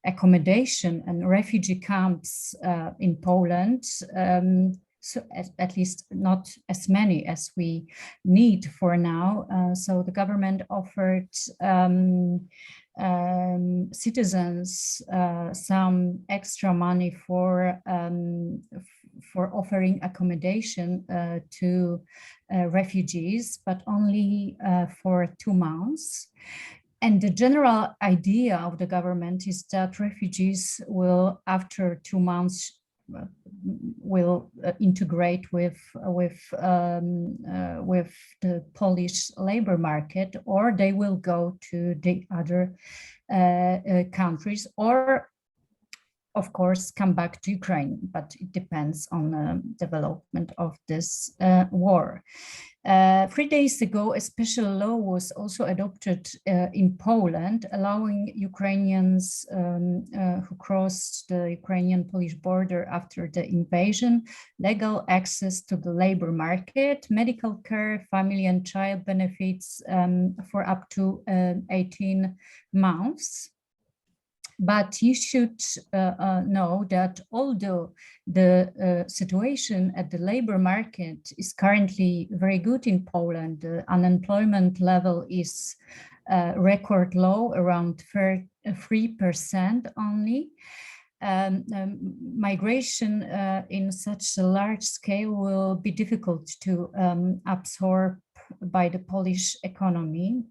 accommodation and refugee camps in Poland, so at least not as many as we need for now. So the government offered citizens some extra money for offering accommodation to refugees, but only for 2 months. And the general idea of the government is that refugees will, after 2 months, will integrate with the Polish labor market, or they will go to the other countries, or of course come back to Ukraine, but it depends on the development of this war. 3 days ago, a special law was also adopted in Poland, allowing Ukrainians who crossed the Ukrainian-Polish border after the invasion legal access to the labor market, medical care, family and child benefits for up to 18 months. But you should know that although the situation at the labor market is currently very good in Poland, the unemployment level is record low, around 3% only. Migration in such a large scale will be difficult to absorb by the Polish economy.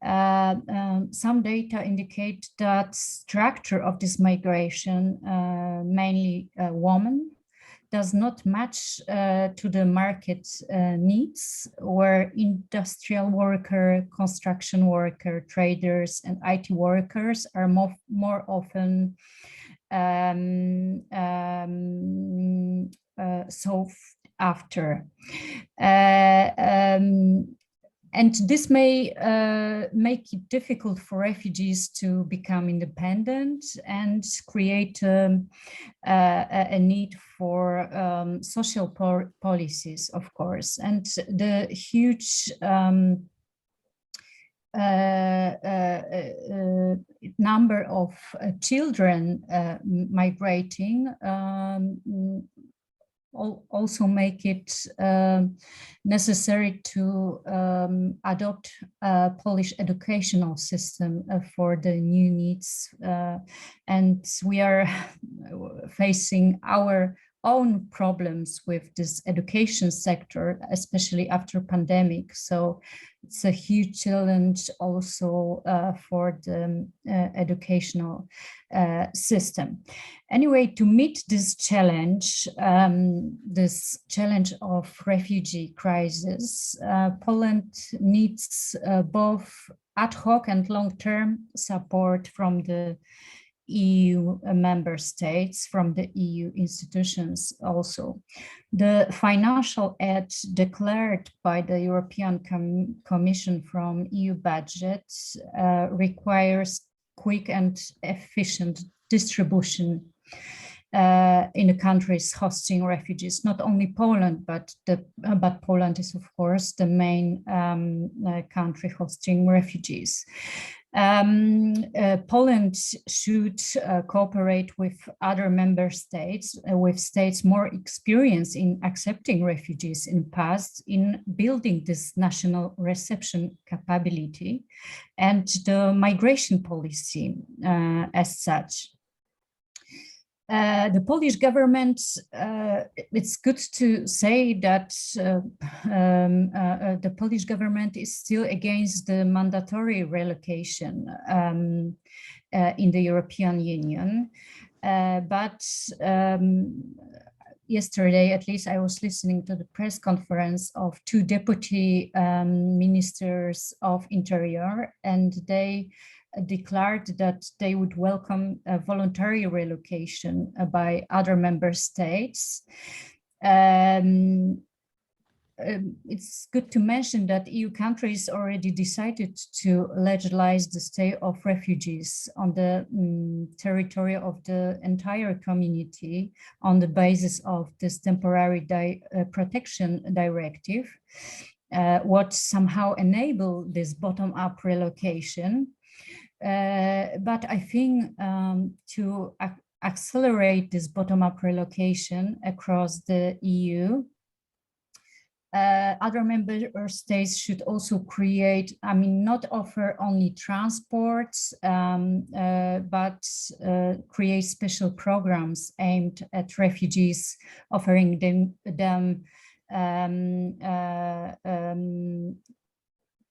Some data indicate that structure of this migration, mainly women, does not match to the market needs, where industrial worker, construction worker, traders, and IT workers are more often sought after. And this may make it difficult for refugees to become independent and create a need for social policies, of course. And the huge number of children migrating also make it necessary to adopt a Polish educational system for the new needs. And we are facing our own problems with this education sector, especially after pandemic. So it's a huge challenge also for the educational system. Anyway, to meet this challenge of refugee crisis, Poland needs both ad hoc and long-term support from the EU member states, from the EU institutions also. The financial aid declared by the European Commission from EU budget requires quick and efficient distribution in the countries hosting refugees. Not only Poland, but Poland is of course the main country hosting refugees. Poland should cooperate with other member states, with states more experienced in accepting refugees in the past, in building this national reception capability and the migration policy as such. The Polish government, it's good to say that the Polish government is still against the mandatory relocation in the European Union. But yesterday, at least, I was listening to the press conference of two deputy ministers of Interior, and they declared that they would welcome a voluntary relocation by other member states. It's good to mention that EU countries already decided to legalize the stay of refugees on the territory of the entire community on the basis of this temporary protection directive, what somehow enabled this bottom-up relocation. But I think to accelerate this bottom-up relocation across the EU, other member states should also create, I mean, not offer only transports, but create special programs aimed at refugees, offering them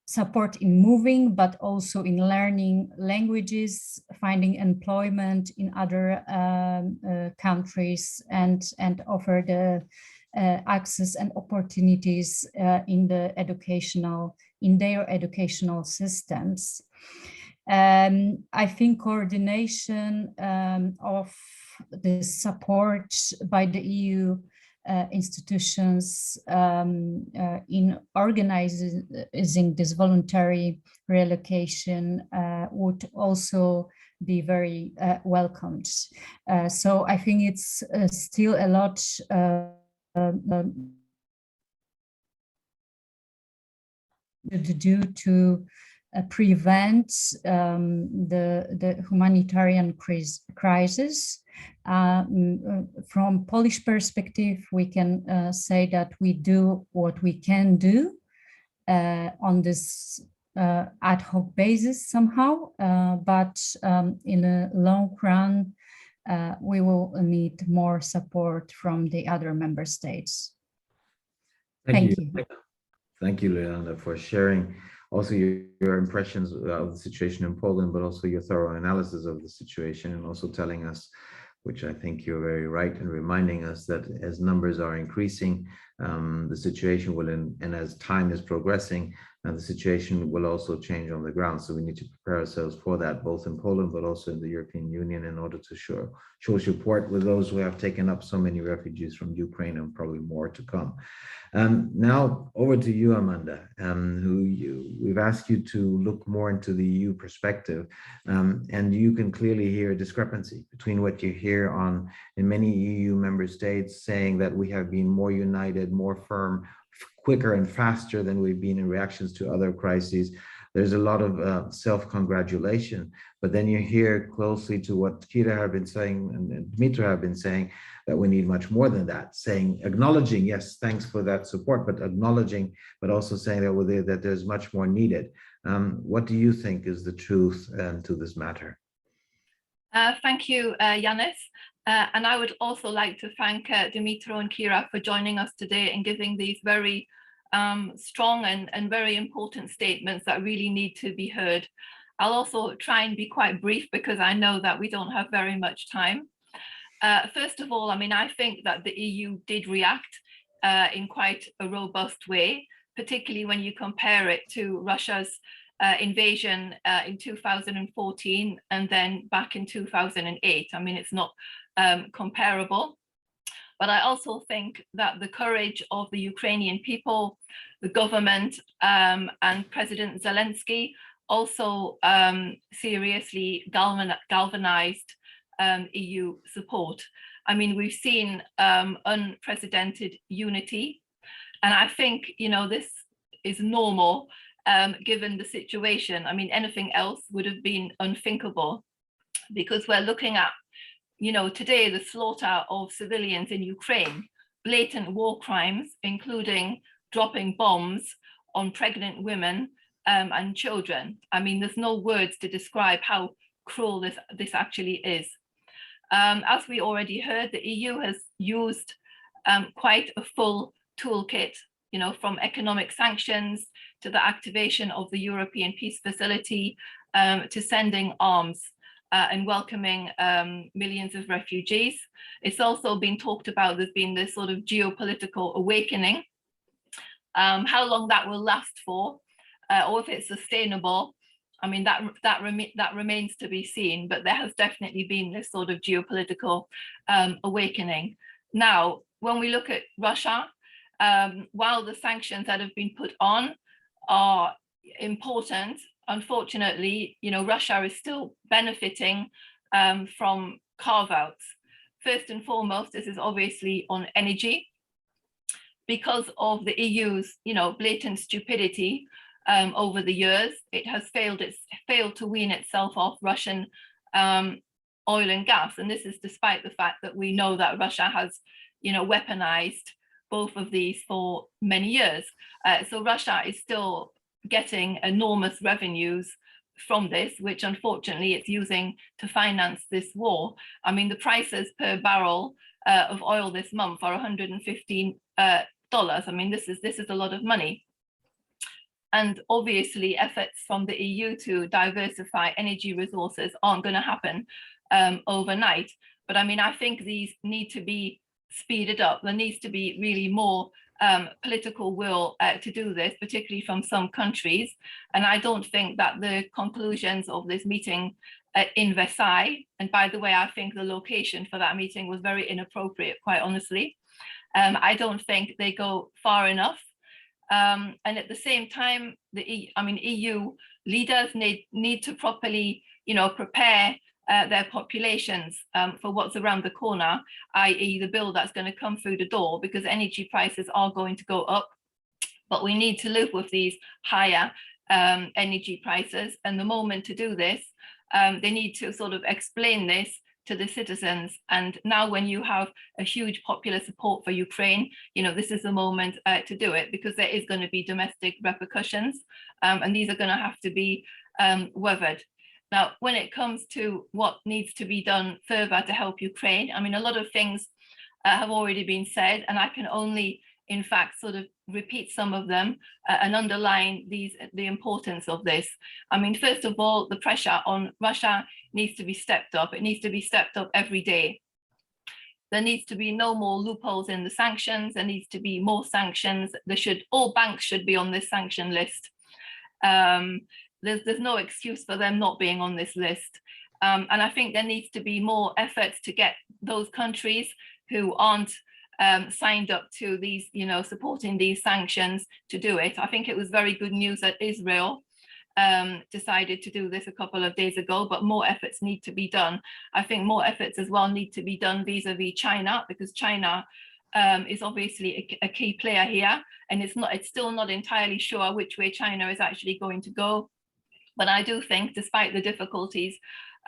support in moving, but also in learning languages, finding employment in other countries, and offer the access and opportunities in their educational systems. I think coordination of the support by the EU institutions in organizing this voluntary relocation would also be very welcomed. So I think it's still a lot to do to prevent the humanitarian crisis. From Polish perspective, we can say that we do what we can do on this ad hoc basis somehow, but in the long run, we will need more support from the other member states. Thank you. Thank you, Jolanta, for sharing also your impressions of the situation in Poland, but also your thorough analysis of the situation, and also telling us, which I think you're very right in reminding us, that as numbers are increasing, the situation will, and as time is progressing, the situation will also change on the ground. So we need to prepare ourselves for that, both in Poland, but also in the European Union, in order to show support with those who have taken up so many refugees from Ukraine, and probably more to come. Now over to you, Amanda, we've asked you to look more into the EU perspective, and you can clearly hear a discrepancy between what you hear in many EU member states saying that we have been more united, more firm, quicker and faster than we've been in reactions to other crises. There's a lot of self-congratulation, but then you hear closely to what Kira have been saying and Dmytro have been saying, that we need much more than that, acknowledging, yes, thanks for that support, but acknowledging, but also saying that there's much more needed. What do you think is the truth to this matter? Thank you, Janis. And I would also like to thank Dmytro and Kira for joining us today and giving these very strong and very important statements that really need to be heard. I'll also try and be quite brief because I know that we don't have very much time. First of all, I mean, I think that the EU did react in quite a robust way, particularly when you compare it to Russia's invasion in 2014 and then back in 2008. I mean, it's not comparable. But I also think that the courage of the Ukrainian people, the government, and President Zelensky also seriously galvanized EU support. I mean, we've seen unprecedented unity, and I think, you know, this is normal given the situation. I mean, anything else would have been unthinkable, because we're looking at, you know, today the slaughter of civilians in Ukraine, blatant war crimes, including dropping bombs on pregnant women and children. I mean, there's no words to describe how cruel this actually is. As we already heard, the EU has used quite a full toolkit, you know, from economic sanctions to the activation of the European Peace Facility to sending arms and welcoming millions of refugees. It's also been talked about, there's been this sort of geopolitical awakening. How long that will last for, or if it's sustainable, I mean, that remains to be seen, but there has definitely been this sort of geopolitical awakening. Now, when we look at Russia, while the sanctions that have been put on are important, unfortunately, you know, Russia is still benefiting from carve-outs. First and foremost, this is obviously on energy. Because of the EU's, you know, blatant stupidity over the years, it has failed to wean itself off Russian oil and gas. And this is despite the fact that we know that Russia has, you know, weaponized both of these for many years. So Russia is still getting enormous revenues from this, which unfortunately it's using to finance this war. I mean, the prices per barrel of oil this month are $115. I mean, this is a lot of money. And obviously efforts from the EU to diversify energy resources aren't going to happen overnight. But I mean, I think these need to be speeded up. There needs to be really more political will to do this, particularly from some countries. And I don't think that the conclusions of this meeting in Versailles, and by the way, I think the location for that meeting was very inappropriate, quite honestly. I don't think they go far enough. And at the same time, EU leaders need to properly, you know, prepare their populations for what's around the corner, i.e. the bill that's going to come through the door, because energy prices are going to go up, but we need to live with these higher energy prices. And the moment to do this, they need to sort of explain this to the citizens. And now when you have a huge popular support for Ukraine, you know, this is the moment to do it, because there is going to be domestic repercussions, and these are going to have to be weathered. Now, when it comes to what needs to be done further to help Ukraine, I mean, a lot of things have already been said, and I can only, in fact, sort of repeat some of them and underline the importance of this. I mean, first of all, the pressure on Russia needs to be stepped up. It needs to be stepped up every day. There needs to be no more loopholes in the sanctions. There needs to be more sanctions. All banks should be on this sanction list. There's no excuse for them not being on this list. And I think there needs to be more efforts to get those countries who aren't signed up to these, you know, supporting these sanctions to do it. I think it was very good news that Israel decided to do this a couple of days ago, but more efforts need to be done. I think more efforts as well need to be done vis-a-vis China, because China is obviously a key player here, and it's still not entirely sure which way China is actually going to go. But I do think, despite the difficulties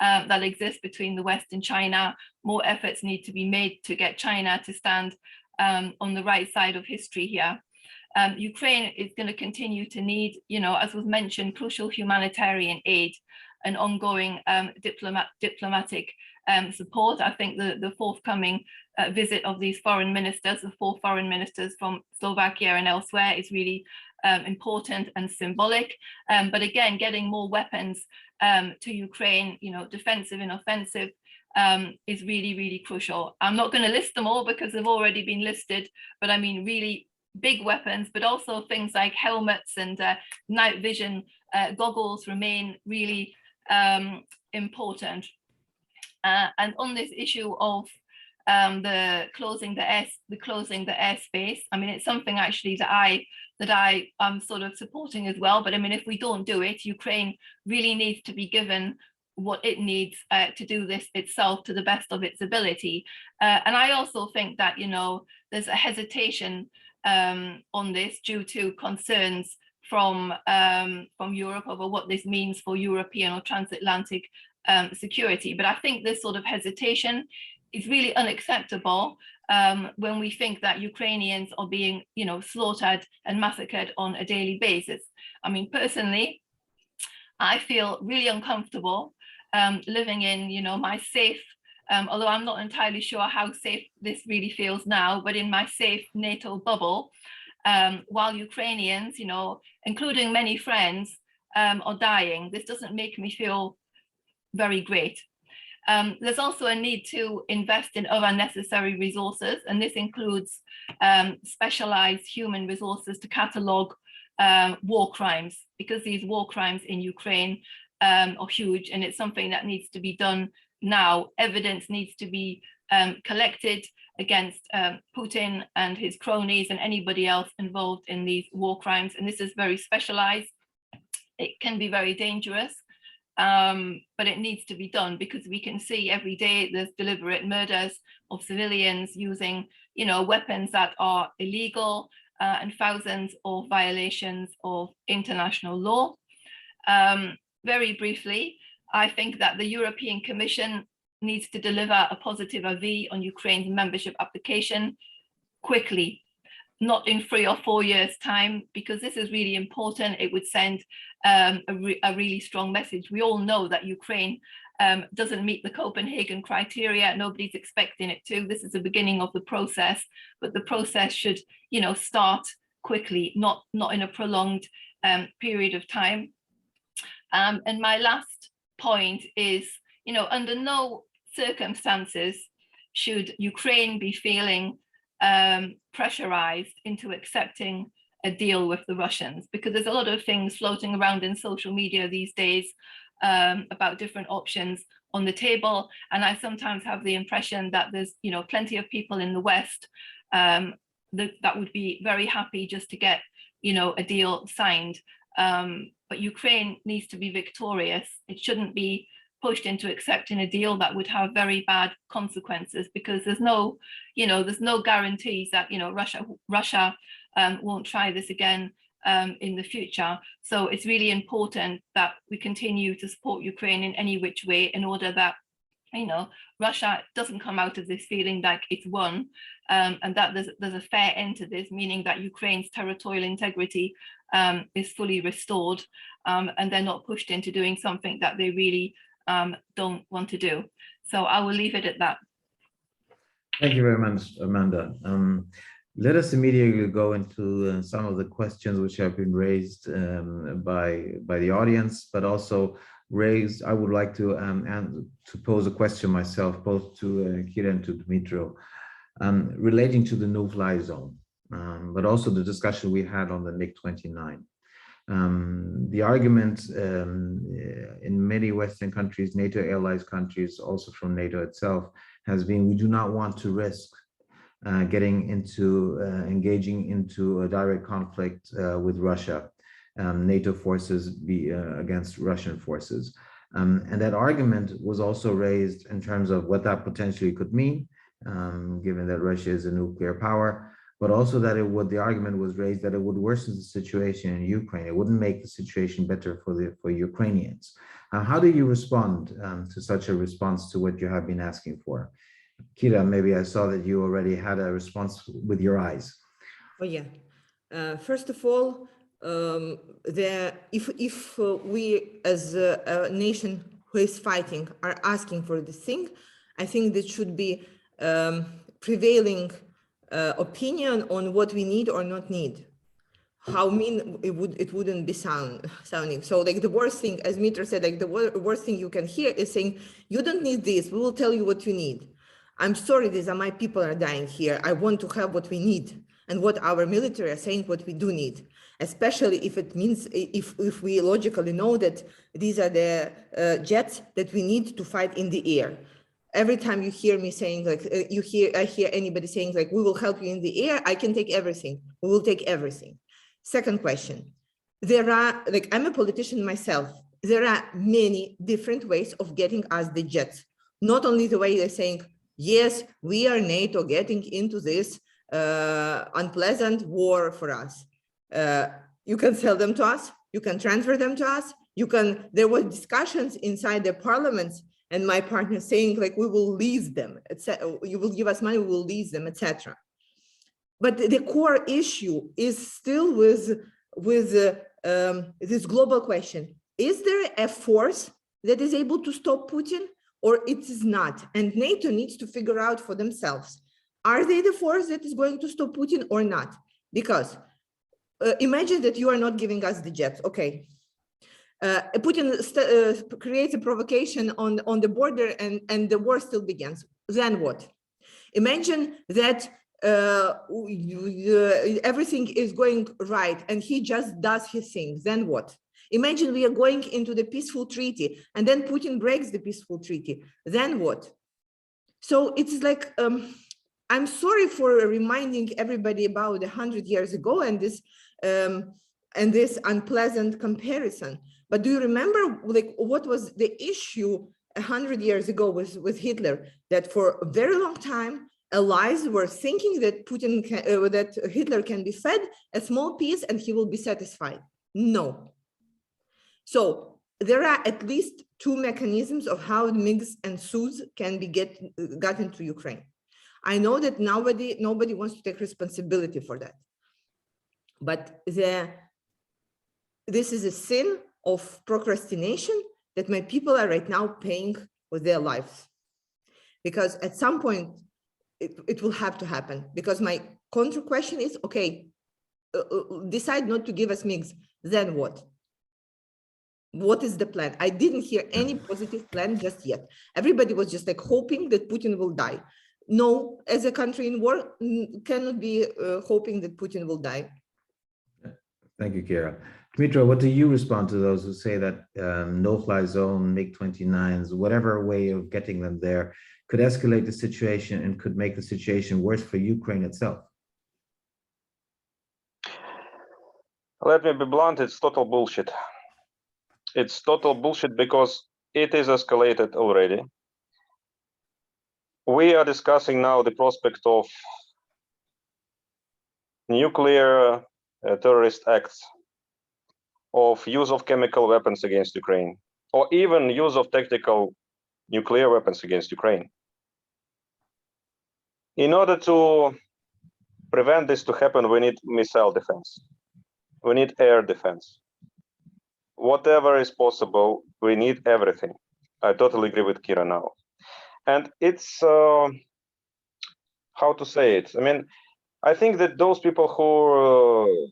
that exist between the West and China, more efforts need to be made to get China to stand on the right side of history here. Ukraine is going to continue to need, you know, as was mentioned, crucial humanitarian aid. and ongoing diplomatic support. I think the forthcoming visit of these foreign ministers, the 4 foreign ministers from Slovakia and elsewhere, is really important and symbolic. But again, getting more weapons to Ukraine, defensive and offensive, is really, really crucial. I'm not going to list them all because they've already been listed, but I mean really big weapons, but also things like helmets and night vision goggles remain really important. And on this issue of the closing the airspace, I mean, it's something actually that I am sort of supporting as well. But I mean, if we don't do it, Ukraine really needs to be given what it needs to do this itself to the best of its ability. And I also think that, there's a hesitation on this due to concerns from Europe over what this means for European or transatlantic security. But I think this sort of hesitation is really unacceptable when we think that Ukrainians are being, slaughtered and massacred on a daily basis. I mean, personally, I feel really uncomfortable living in, my safe, although I'm not entirely sure how safe this really feels now, but in my safe NATO bubble, while Ukrainians, including many friends, are dying. This doesn't make me feel very great. There's also a need to invest in other necessary resources, and this includes specialized human resources to catalog war crimes, because these war crimes in Ukraine are huge, and it's something that needs to be done now. Evidence needs to be collected against Putin and his cronies and anybody else involved in these war crimes, and this is very specialized. It can be very dangerous, but it needs to be done, because we can see every day there's deliberate murders of civilians using, weapons that are illegal, and thousands of violations of international law. Very briefly, I think that the European Commission needs to deliver a positive avis on Ukraine's membership application quickly, not in 3 or 4 years' time, because this is really important. It would send a really strong message. We all know that Ukraine doesn't meet the Copenhagen criteria. Nobody's expecting it to. This is the beginning of the process, but the process should, start quickly, not in a prolonged period of time. And my last point is, under no circumstances should Ukraine be feeling pressurized into accepting a deal with the Russians, because there's a lot of things floating around in social media these days about different options on the table. And I sometimes have the impression that there's, plenty of people in the West that would be very happy just to get, a deal signed. But Ukraine needs to be victorious. It shouldn't be pushed into accepting a deal that would have very bad consequences, because there's no guarantees that Russia won't try this again in the future. So it's really important that we continue to support Ukraine in any which way, in order that Russia doesn't come out of this feeling like it's won, and that there's a fair end to this, meaning that Ukraine's territorial integrity is fully restored, and they're not pushed into doing something that they really don't want to do. So I will leave it at that. Thank you very much, Amanda. Let us immediately go into some of the questions which have been raised by the audience, but also raised. I would like to pose a question myself, both to Kira and to Dmytro, relating to the no-fly zone, but also the discussion we had on the MiG-29. The argument in many Western countries, NATO allies countries, also from NATO itself, has been we do not want to risk engaging into a direct conflict with Russia, NATO forces against Russian forces. And that argument was also raised in terms of what that potentially could mean, given that Russia is a nuclear power, but also that the argument was raised that it would worsen the situation in Ukraine. It wouldn't make the situation better for Ukrainians. How do you respond to such a response to what you have been asking for? Kira, maybe I saw that you already had a response with your eyes. Oh yeah. First of all, if we as a nation who is fighting are asking for this thing, I think that should be prevailing opinion on what we need or not need. How mean it wouldn't be sounding. So like the worst thing, as Dmytro said, like the worst thing you can hear is saying, you don't need this, we will tell you what you need. I'm sorry, these are my people are dying here. I want to have what we need and what our military are saying what we do need, especially if it means, if we logically know that these are the jets that we need to fight in the air. Every time you hear me saying like, I hear anybody saying like, we will help you in the air, I can take everything, we will take everything. Second question, there are, like, I'm a politician myself. There are many different ways of getting us the jets. Not only the way they're saying, yes, we are NATO getting into this unpleasant war for us. You can sell them to us, you can transfer them to us, there were discussions inside the parliaments and my partner saying like, we will lease them, etc. You will give us money, we will lease them, etc. But the core issue is still with this global question. Is there a force that is able to stop Putin or it is not? And NATO needs to figure out for themselves. Are they the force that is going to stop Putin or not? Because imagine that you are not giving us the jets, okay. Putin creates a provocation on the border and the war still begins. Then what? Imagine that everything is going right and he just does his thing. Then what? Imagine we are going into the peaceful treaty and then Putin breaks the peaceful treaty. Then what? So it's like, I'm sorry for reminding everybody about 100 years ago and this unpleasant comparison. But do you remember like what was the issue 100 years ago with Hitler? That for a very long time, allies were thinking that that Hitler can be fed a small piece and he will be satisfied. No. So there are at least two mechanisms of how MiGs and Sus can be gotten to Ukraine. I know that nobody wants to take responsibility for that. But this is a sin of procrastination that my people are right now paying with their lives. Because at some point, it will have to happen. Because my counter question is, okay, decide not to give us MiGs, then what? What is the plan? I didn't hear any positive plan just yet. Everybody was just like hoping that Putin will die. No, as a country in war, cannot be hoping that Putin will die. Thank you, Kira. Dmytro, what do you respond to those who say that no-fly zone, MiG-29s, whatever way of getting them there could escalate the situation and could make the situation worse for Ukraine itself? Let me be blunt, it's total bullshit. It's total bullshit because it is escalated already. We are discussing now the prospect of nuclear terrorist acts, of use of chemical weapons against Ukraine, or even use of tactical nuclear weapons against Ukraine. In order to prevent this to happen, we need missile defense. We need air defense. Whatever is possible, we need everything. I totally agree with Kira now. And it's, how to say it? I mean, I think that those people who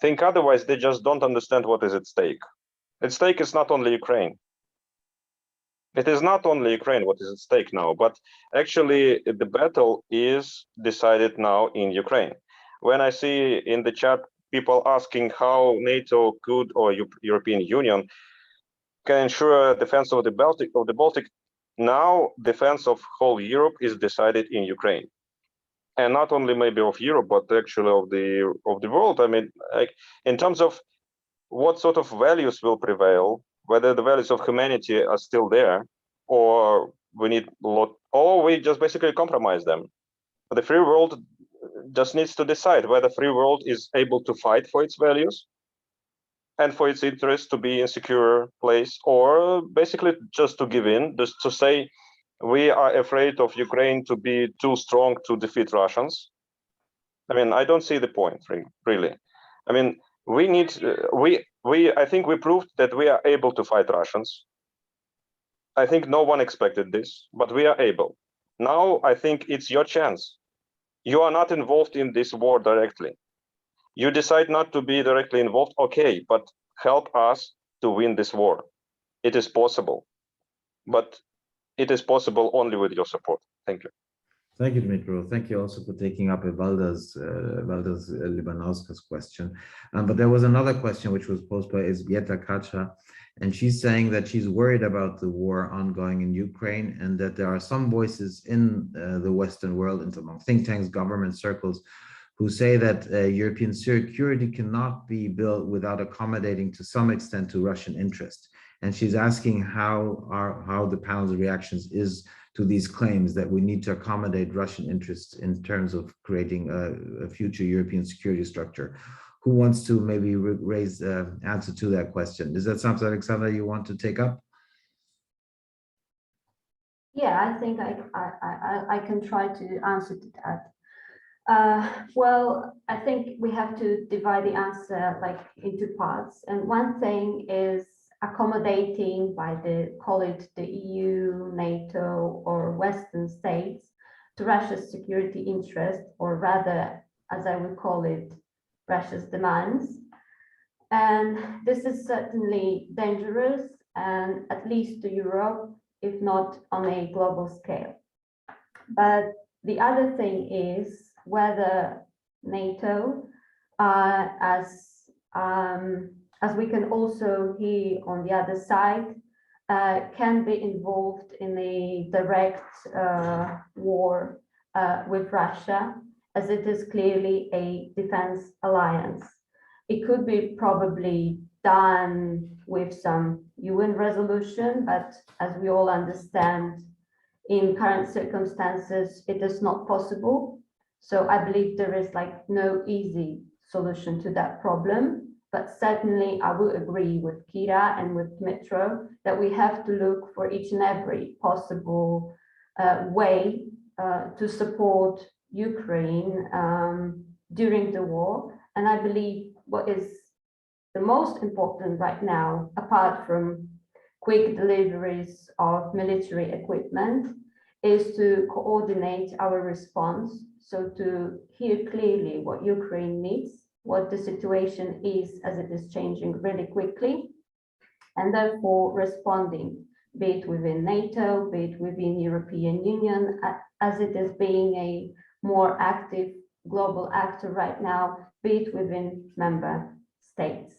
think otherwise, they just don't understand what is at stake. At stake is not only Ukraine. It is not only Ukraine what is at stake now, but actually the battle is decided now in Ukraine. When I see in the chat people asking how NATO could or European Union can ensure defense of the Baltic, now defense of whole Europe is decided in Ukraine. And not only maybe of Europe, but actually of the world. I mean, like, in terms of what sort of values will prevail, whether the values of humanity are still there, or we need a lot, or we just basically compromise them. The free world just needs to decide whether free world is able to fight for its values and for its interest to be in a secure place, or basically just to give in, just to say, we are afraid of Ukraine to be too strong to defeat Russians. I mean, I don't see the point, really. I mean, we need, I think we proved that we are able to fight Russians. I think no one expected this, but we are able. Now, I think it's your chance. You are not involved in this war directly. You decide not to be directly involved, okay, but help us to win this war. It is possible, but it is possible only with your support. Thank you. Thank you, Dmytro. Thank you also for taking up Valda's Libanowska's question. But there was another question which was posed by Elżbieta Kacha, and she's saying that she's worried about the war ongoing in Ukraine and that there are some voices in the Western world, and among think tanks, government circles, who say that European security cannot be built without accommodating to some extent to Russian interest. And she's asking how the panel's reactions is to these claims that we need to accommodate Russian interests in terms of creating a future European security structure. Who wants to maybe raise answer to that question? Is that something, Aleksandra, you want to take up? Yeah, I think I can try to answer to that. Well, I think we have to divide the answer like into parts. And one thing is accommodating call it the EU, NATO, or Western states to Russia's security interest, or rather, as I would call it, Russia's demands. And this is certainly dangerous, and at least to Europe, if not on a global scale. But the other thing is whether NATO, as we can also hear on the other side, can be involved in a direct war with Russia, as it is clearly a defense alliance. It could be probably done with some UN resolution, but as we all understand, in current circumstances, it is not possible. So I believe there is like no easy solution to that problem. But certainly I will agree with Kira and with Dmytro that we have to look for each and every possible way to support Ukraine during the war. And I believe what is the most important right now, apart from quick deliveries of military equipment, is to coordinate our response. So to hear clearly what Ukraine needs, what the situation is as it is changing really quickly, and therefore responding, be it within NATO, be it within European Union, as it is being a more active global actor right now, be it within member states.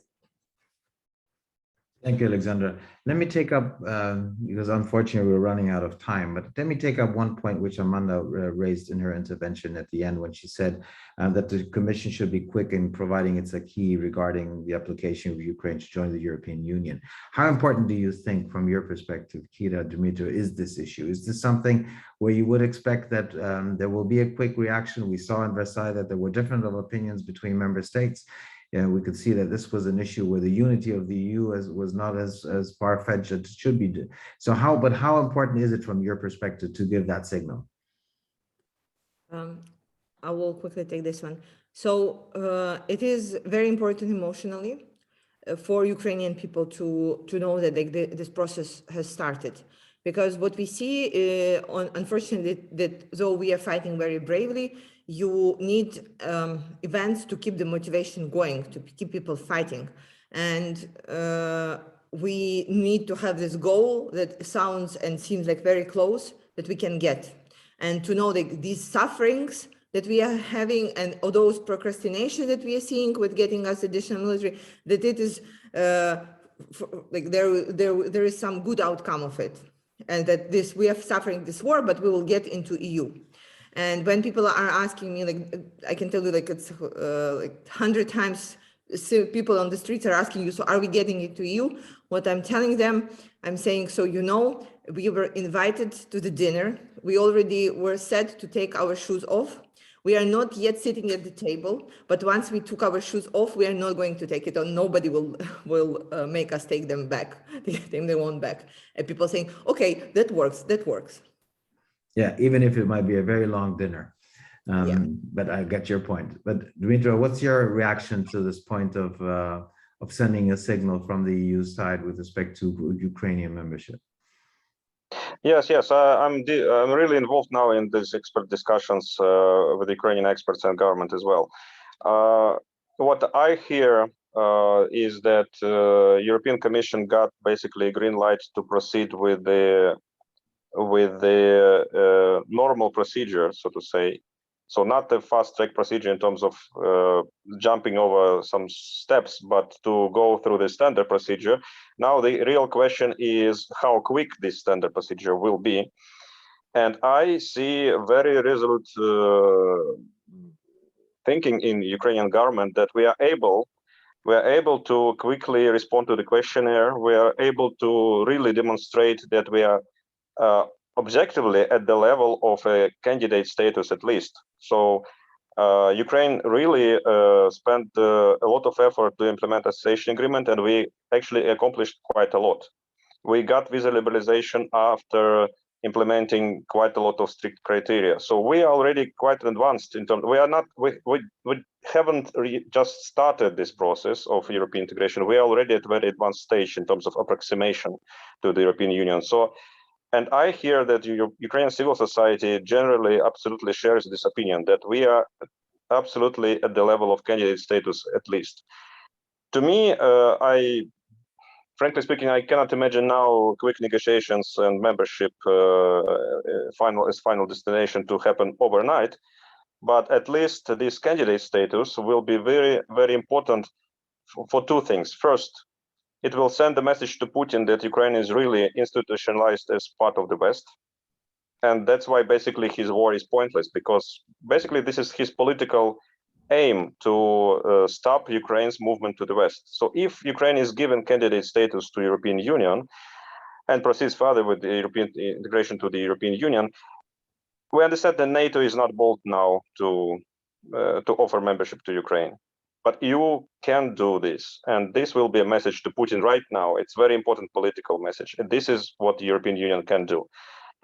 Thank you, Aleksandra. Let me take up, because unfortunately we're running out of time, but let me take up one point which Amanda raised in her intervention at the end when she said that the Commission should be quick in providing its acquis regarding the application of Ukraine to join the European Union. How important do you think, from your perspective, Kira, Dmytro, is this issue? Is this something where you would expect that there will be a quick reaction? We saw in Versailles that there were different opinions between member states. Yeah, we could see that this was an issue where the unity of the EU was not as far-fetched as it should be. So how important is it from your perspective to give that signal? I will quickly take this one. So it is very important emotionally for Ukrainian people to know that this process has started. Because what we see, unfortunately, that though we are fighting very bravely, you need events to keep the motivation going, to keep people fighting. And we need to have this goal that sounds and seems like very close that we can get. And to know that these sufferings that we are having and all those procrastination that we are seeing with getting us additional military, that it is like there is some good outcome of it. And that we are suffering this war, but we will get into EU. And when people are asking me, like, I can tell you, like, it's like 100 times people on the streets are asking you, so are we getting into EU? What I'm telling them, I'm saying, so you know, we were invited to the dinner. We already were said to take our shoes off. We are not yet sitting at the table, but once we took our shoes off, we are not going to take it on. Nobody will make us take them back, take them on back. And people saying, okay, that works, that works. Yeah, even if it might be a very long dinner. But I get your point. But Dmytro, what's your reaction to this point of sending a signal from the EU side with respect to Ukrainian membership? Yes, I'm really involved now in these expert discussions with Ukrainian experts and government as well. What I hear is that European Commission got basically a green light to proceed with the normal procedure, so to say. So not the fast track procedure in terms of jumping over some steps, but to go through the standard procedure. Now the real question is how quick this standard procedure will be. And I see very resolute thinking in Ukrainian government that we are able to quickly respond to the questionnaire. We are able to really demonstrate that we are objectively at the level of a candidate status at least. So Ukraine really spent a lot of effort to implement association agreement, and we actually accomplished quite a lot. We got visa liberalization after implementing quite a lot of strict criteria. So we are already quite advanced in terms. We haven't just started this process of European integration. We are already at a very advanced stage in terms of approximation to the European Union. So. And I hear that Ukrainian civil society generally absolutely shares this opinion that we are absolutely at the level of candidate status at least. To me, frankly speaking, I cannot imagine now quick negotiations and membership final destination to happen overnight. But at least this candidate status will be very, very important for two things. First, it will send a message to Putin that Ukraine is really institutionalized as part of the West. And that's why basically his war is pointless, because basically this is his political aim to stop Ukraine's movement to the West. So if Ukraine is given candidate status to European Union and proceeds further with the European integration to the European Union, we understand that NATO is not bold now to offer membership to Ukraine. But you can do this, and this will be a message to Putin right now. It's a very important political message, and this is what the European Union can do.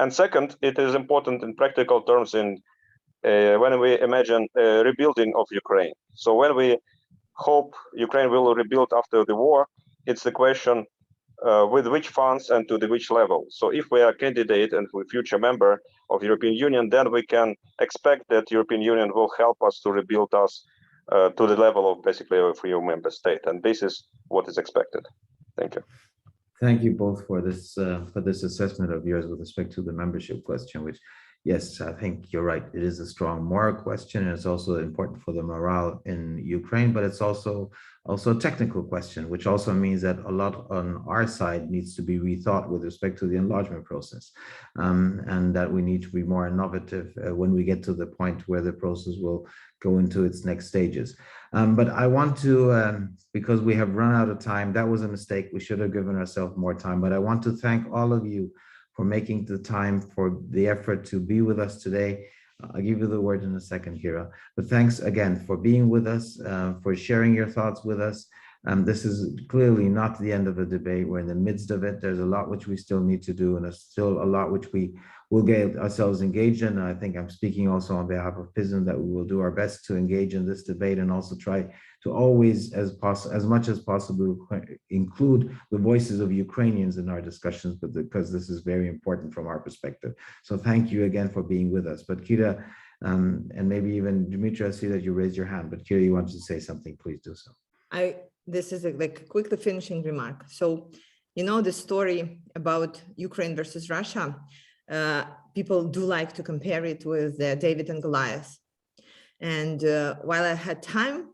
And second, it is important in practical terms when we imagine rebuilding of Ukraine. So when we hope Ukraine will rebuild after the war, it's the question with which funds and to which level. So if we are a candidate and a future member of the European Union, then we can expect that the European Union will help us to rebuild us to the level of basically a EU member state, and this is what is expected. Thank you. Thank you both for this assessment of yours with respect to the membership question, which, yes, I think you're right. It is a strong moral question, and it's also important for the morale in Ukraine, but it's also a technical question, which also means that a lot on our side needs to be rethought with respect to the enlargement process, and that we need to be more innovative when we get to the point where the process will go into its next stages. But I want to, because we have run out of time, that was a mistake. We should have given ourselves more time, but I want to thank all of you for making the time, for the effort to be with us today. I'll give you the word in a second, Kira. But thanks again for being with us, for sharing your thoughts with us. This is clearly not the end of the debate. We're in the midst of it. There's a lot which we still need to do, and there's still a lot which we will get ourselves engaged in. And I think I'm speaking also on behalf of PISM that we will do our best to engage in this debate and also try to always, as much as possible, include the voices of Ukrainians in our discussions, because this is very important from our perspective. So thank you again for being with us. But Kira, and maybe even Dmytro, I see that you raised your hand, but Kira, you wanted to say something, please do so. This is like a quickly finishing remark. So, you know, the story about Ukraine versus Russia, people do like to compare it with David and Goliath. And while I had time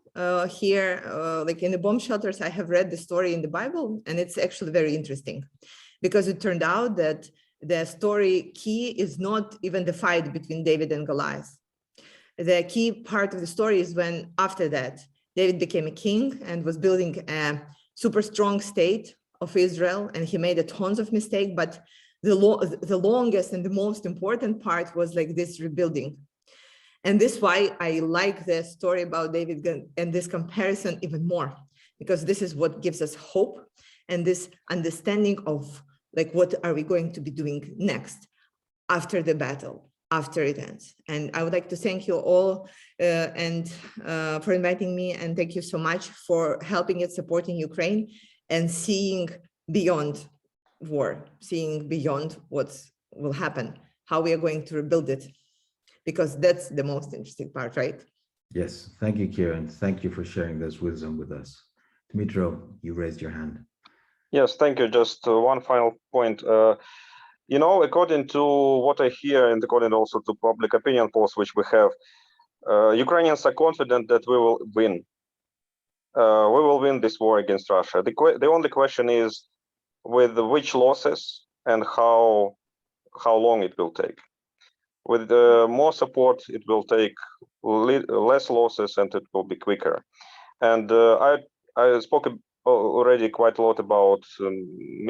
here, like in the bomb shelters, I have read the story in the Bible, and it's actually very interesting, because it turned out that the story key is not even the fight between David and Goliath. The key part of the story is when after that, David became a king and was building a super strong state of Israel, and he made tons of mistakes, but the longest and the most important part was like this rebuilding. And this is why I like the story about David and this comparison even more, because this is what gives us hope and this understanding of like, what are we going to be doing next after the battle? after it ends. And I would like to thank you all for inviting me, and thank you so much for helping and supporting Ukraine and seeing beyond war, seeing beyond what will happen, how we are going to rebuild it, because that's the most interesting part, right? Yes, thank you, Kieran. Thank you for sharing this wisdom with us. Dmytro, you raised your hand. Yes, thank you. Just one final point. You know, according to what I hear and according also to public opinion polls which we have, Ukrainians are confident that we will win. We will win this war against Russia. The only question is with which losses and how long it will take. With more support, it will take less losses and it will be quicker. And I spoke already quite a lot about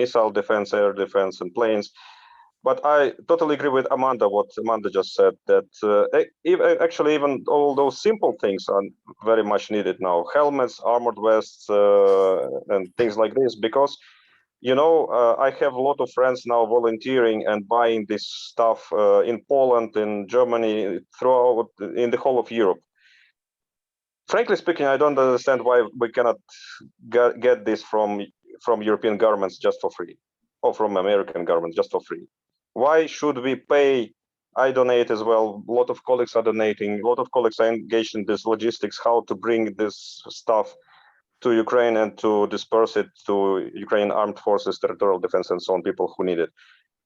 missile defense, air defense, and planes. But I totally agree with what Amanda just said, that actually even all those simple things are very much needed now. Helmets, armored vests, and things like this, because, you know, I have a lot of friends now volunteering and buying this stuff in Poland, in Germany, throughout, in the whole of Europe. Frankly speaking, I don't understand why we cannot get this from European governments just for free, or from American governments just for free. Why should we pay? I donate as well. A lot of colleagues are donating. A lot of colleagues are engaged in this logistics, how to bring this stuff to Ukraine and to disperse it to Ukrainian armed forces, territorial defense, and so on, people who need it.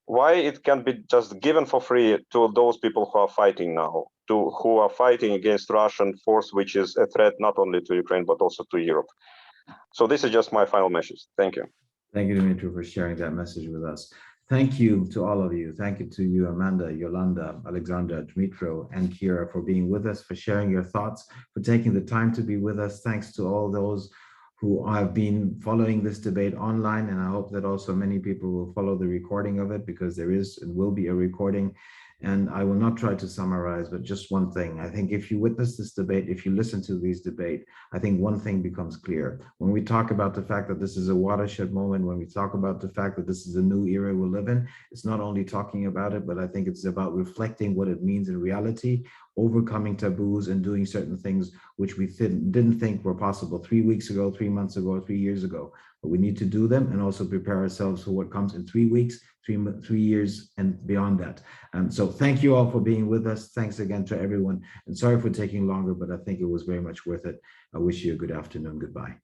Why it can't be just given for free to those people who are fighting now, who are fighting against Russian force, which is a threat not only to Ukraine, but also to Europe. So this is just my final message. Thank you. Thank you, Dmytro, for sharing that message with us. Thank you to all of you. Thank you to you, Amanda, Jolanta, Aleksandra, Dmytro, and Kira for being with us, for sharing your thoughts, for taking the time to be with us. Thanks to all those who have been following this debate online. And I hope that also many people will follow the recording of it, because there is and will be a recording. And I will not try to summarize, but just one thing. I think if you witness this debate, if you listen to these debate, I think one thing becomes clear. When we talk about the fact that this is a watershed moment, when we talk about the fact that this is a new era we live in, it's not only talking about it, but I think it's about reflecting what it means in reality, overcoming taboos and doing certain things which we didn't think were possible 3 weeks ago, 3 months ago, 3 years ago. But we need to do them and also prepare ourselves for what comes in 3 weeks, 3 years, and beyond that. So thank you all for being with us. Thanks again to everyone. And sorry for taking longer, but I think it was very much worth it. I wish you a good afternoon. Goodbye.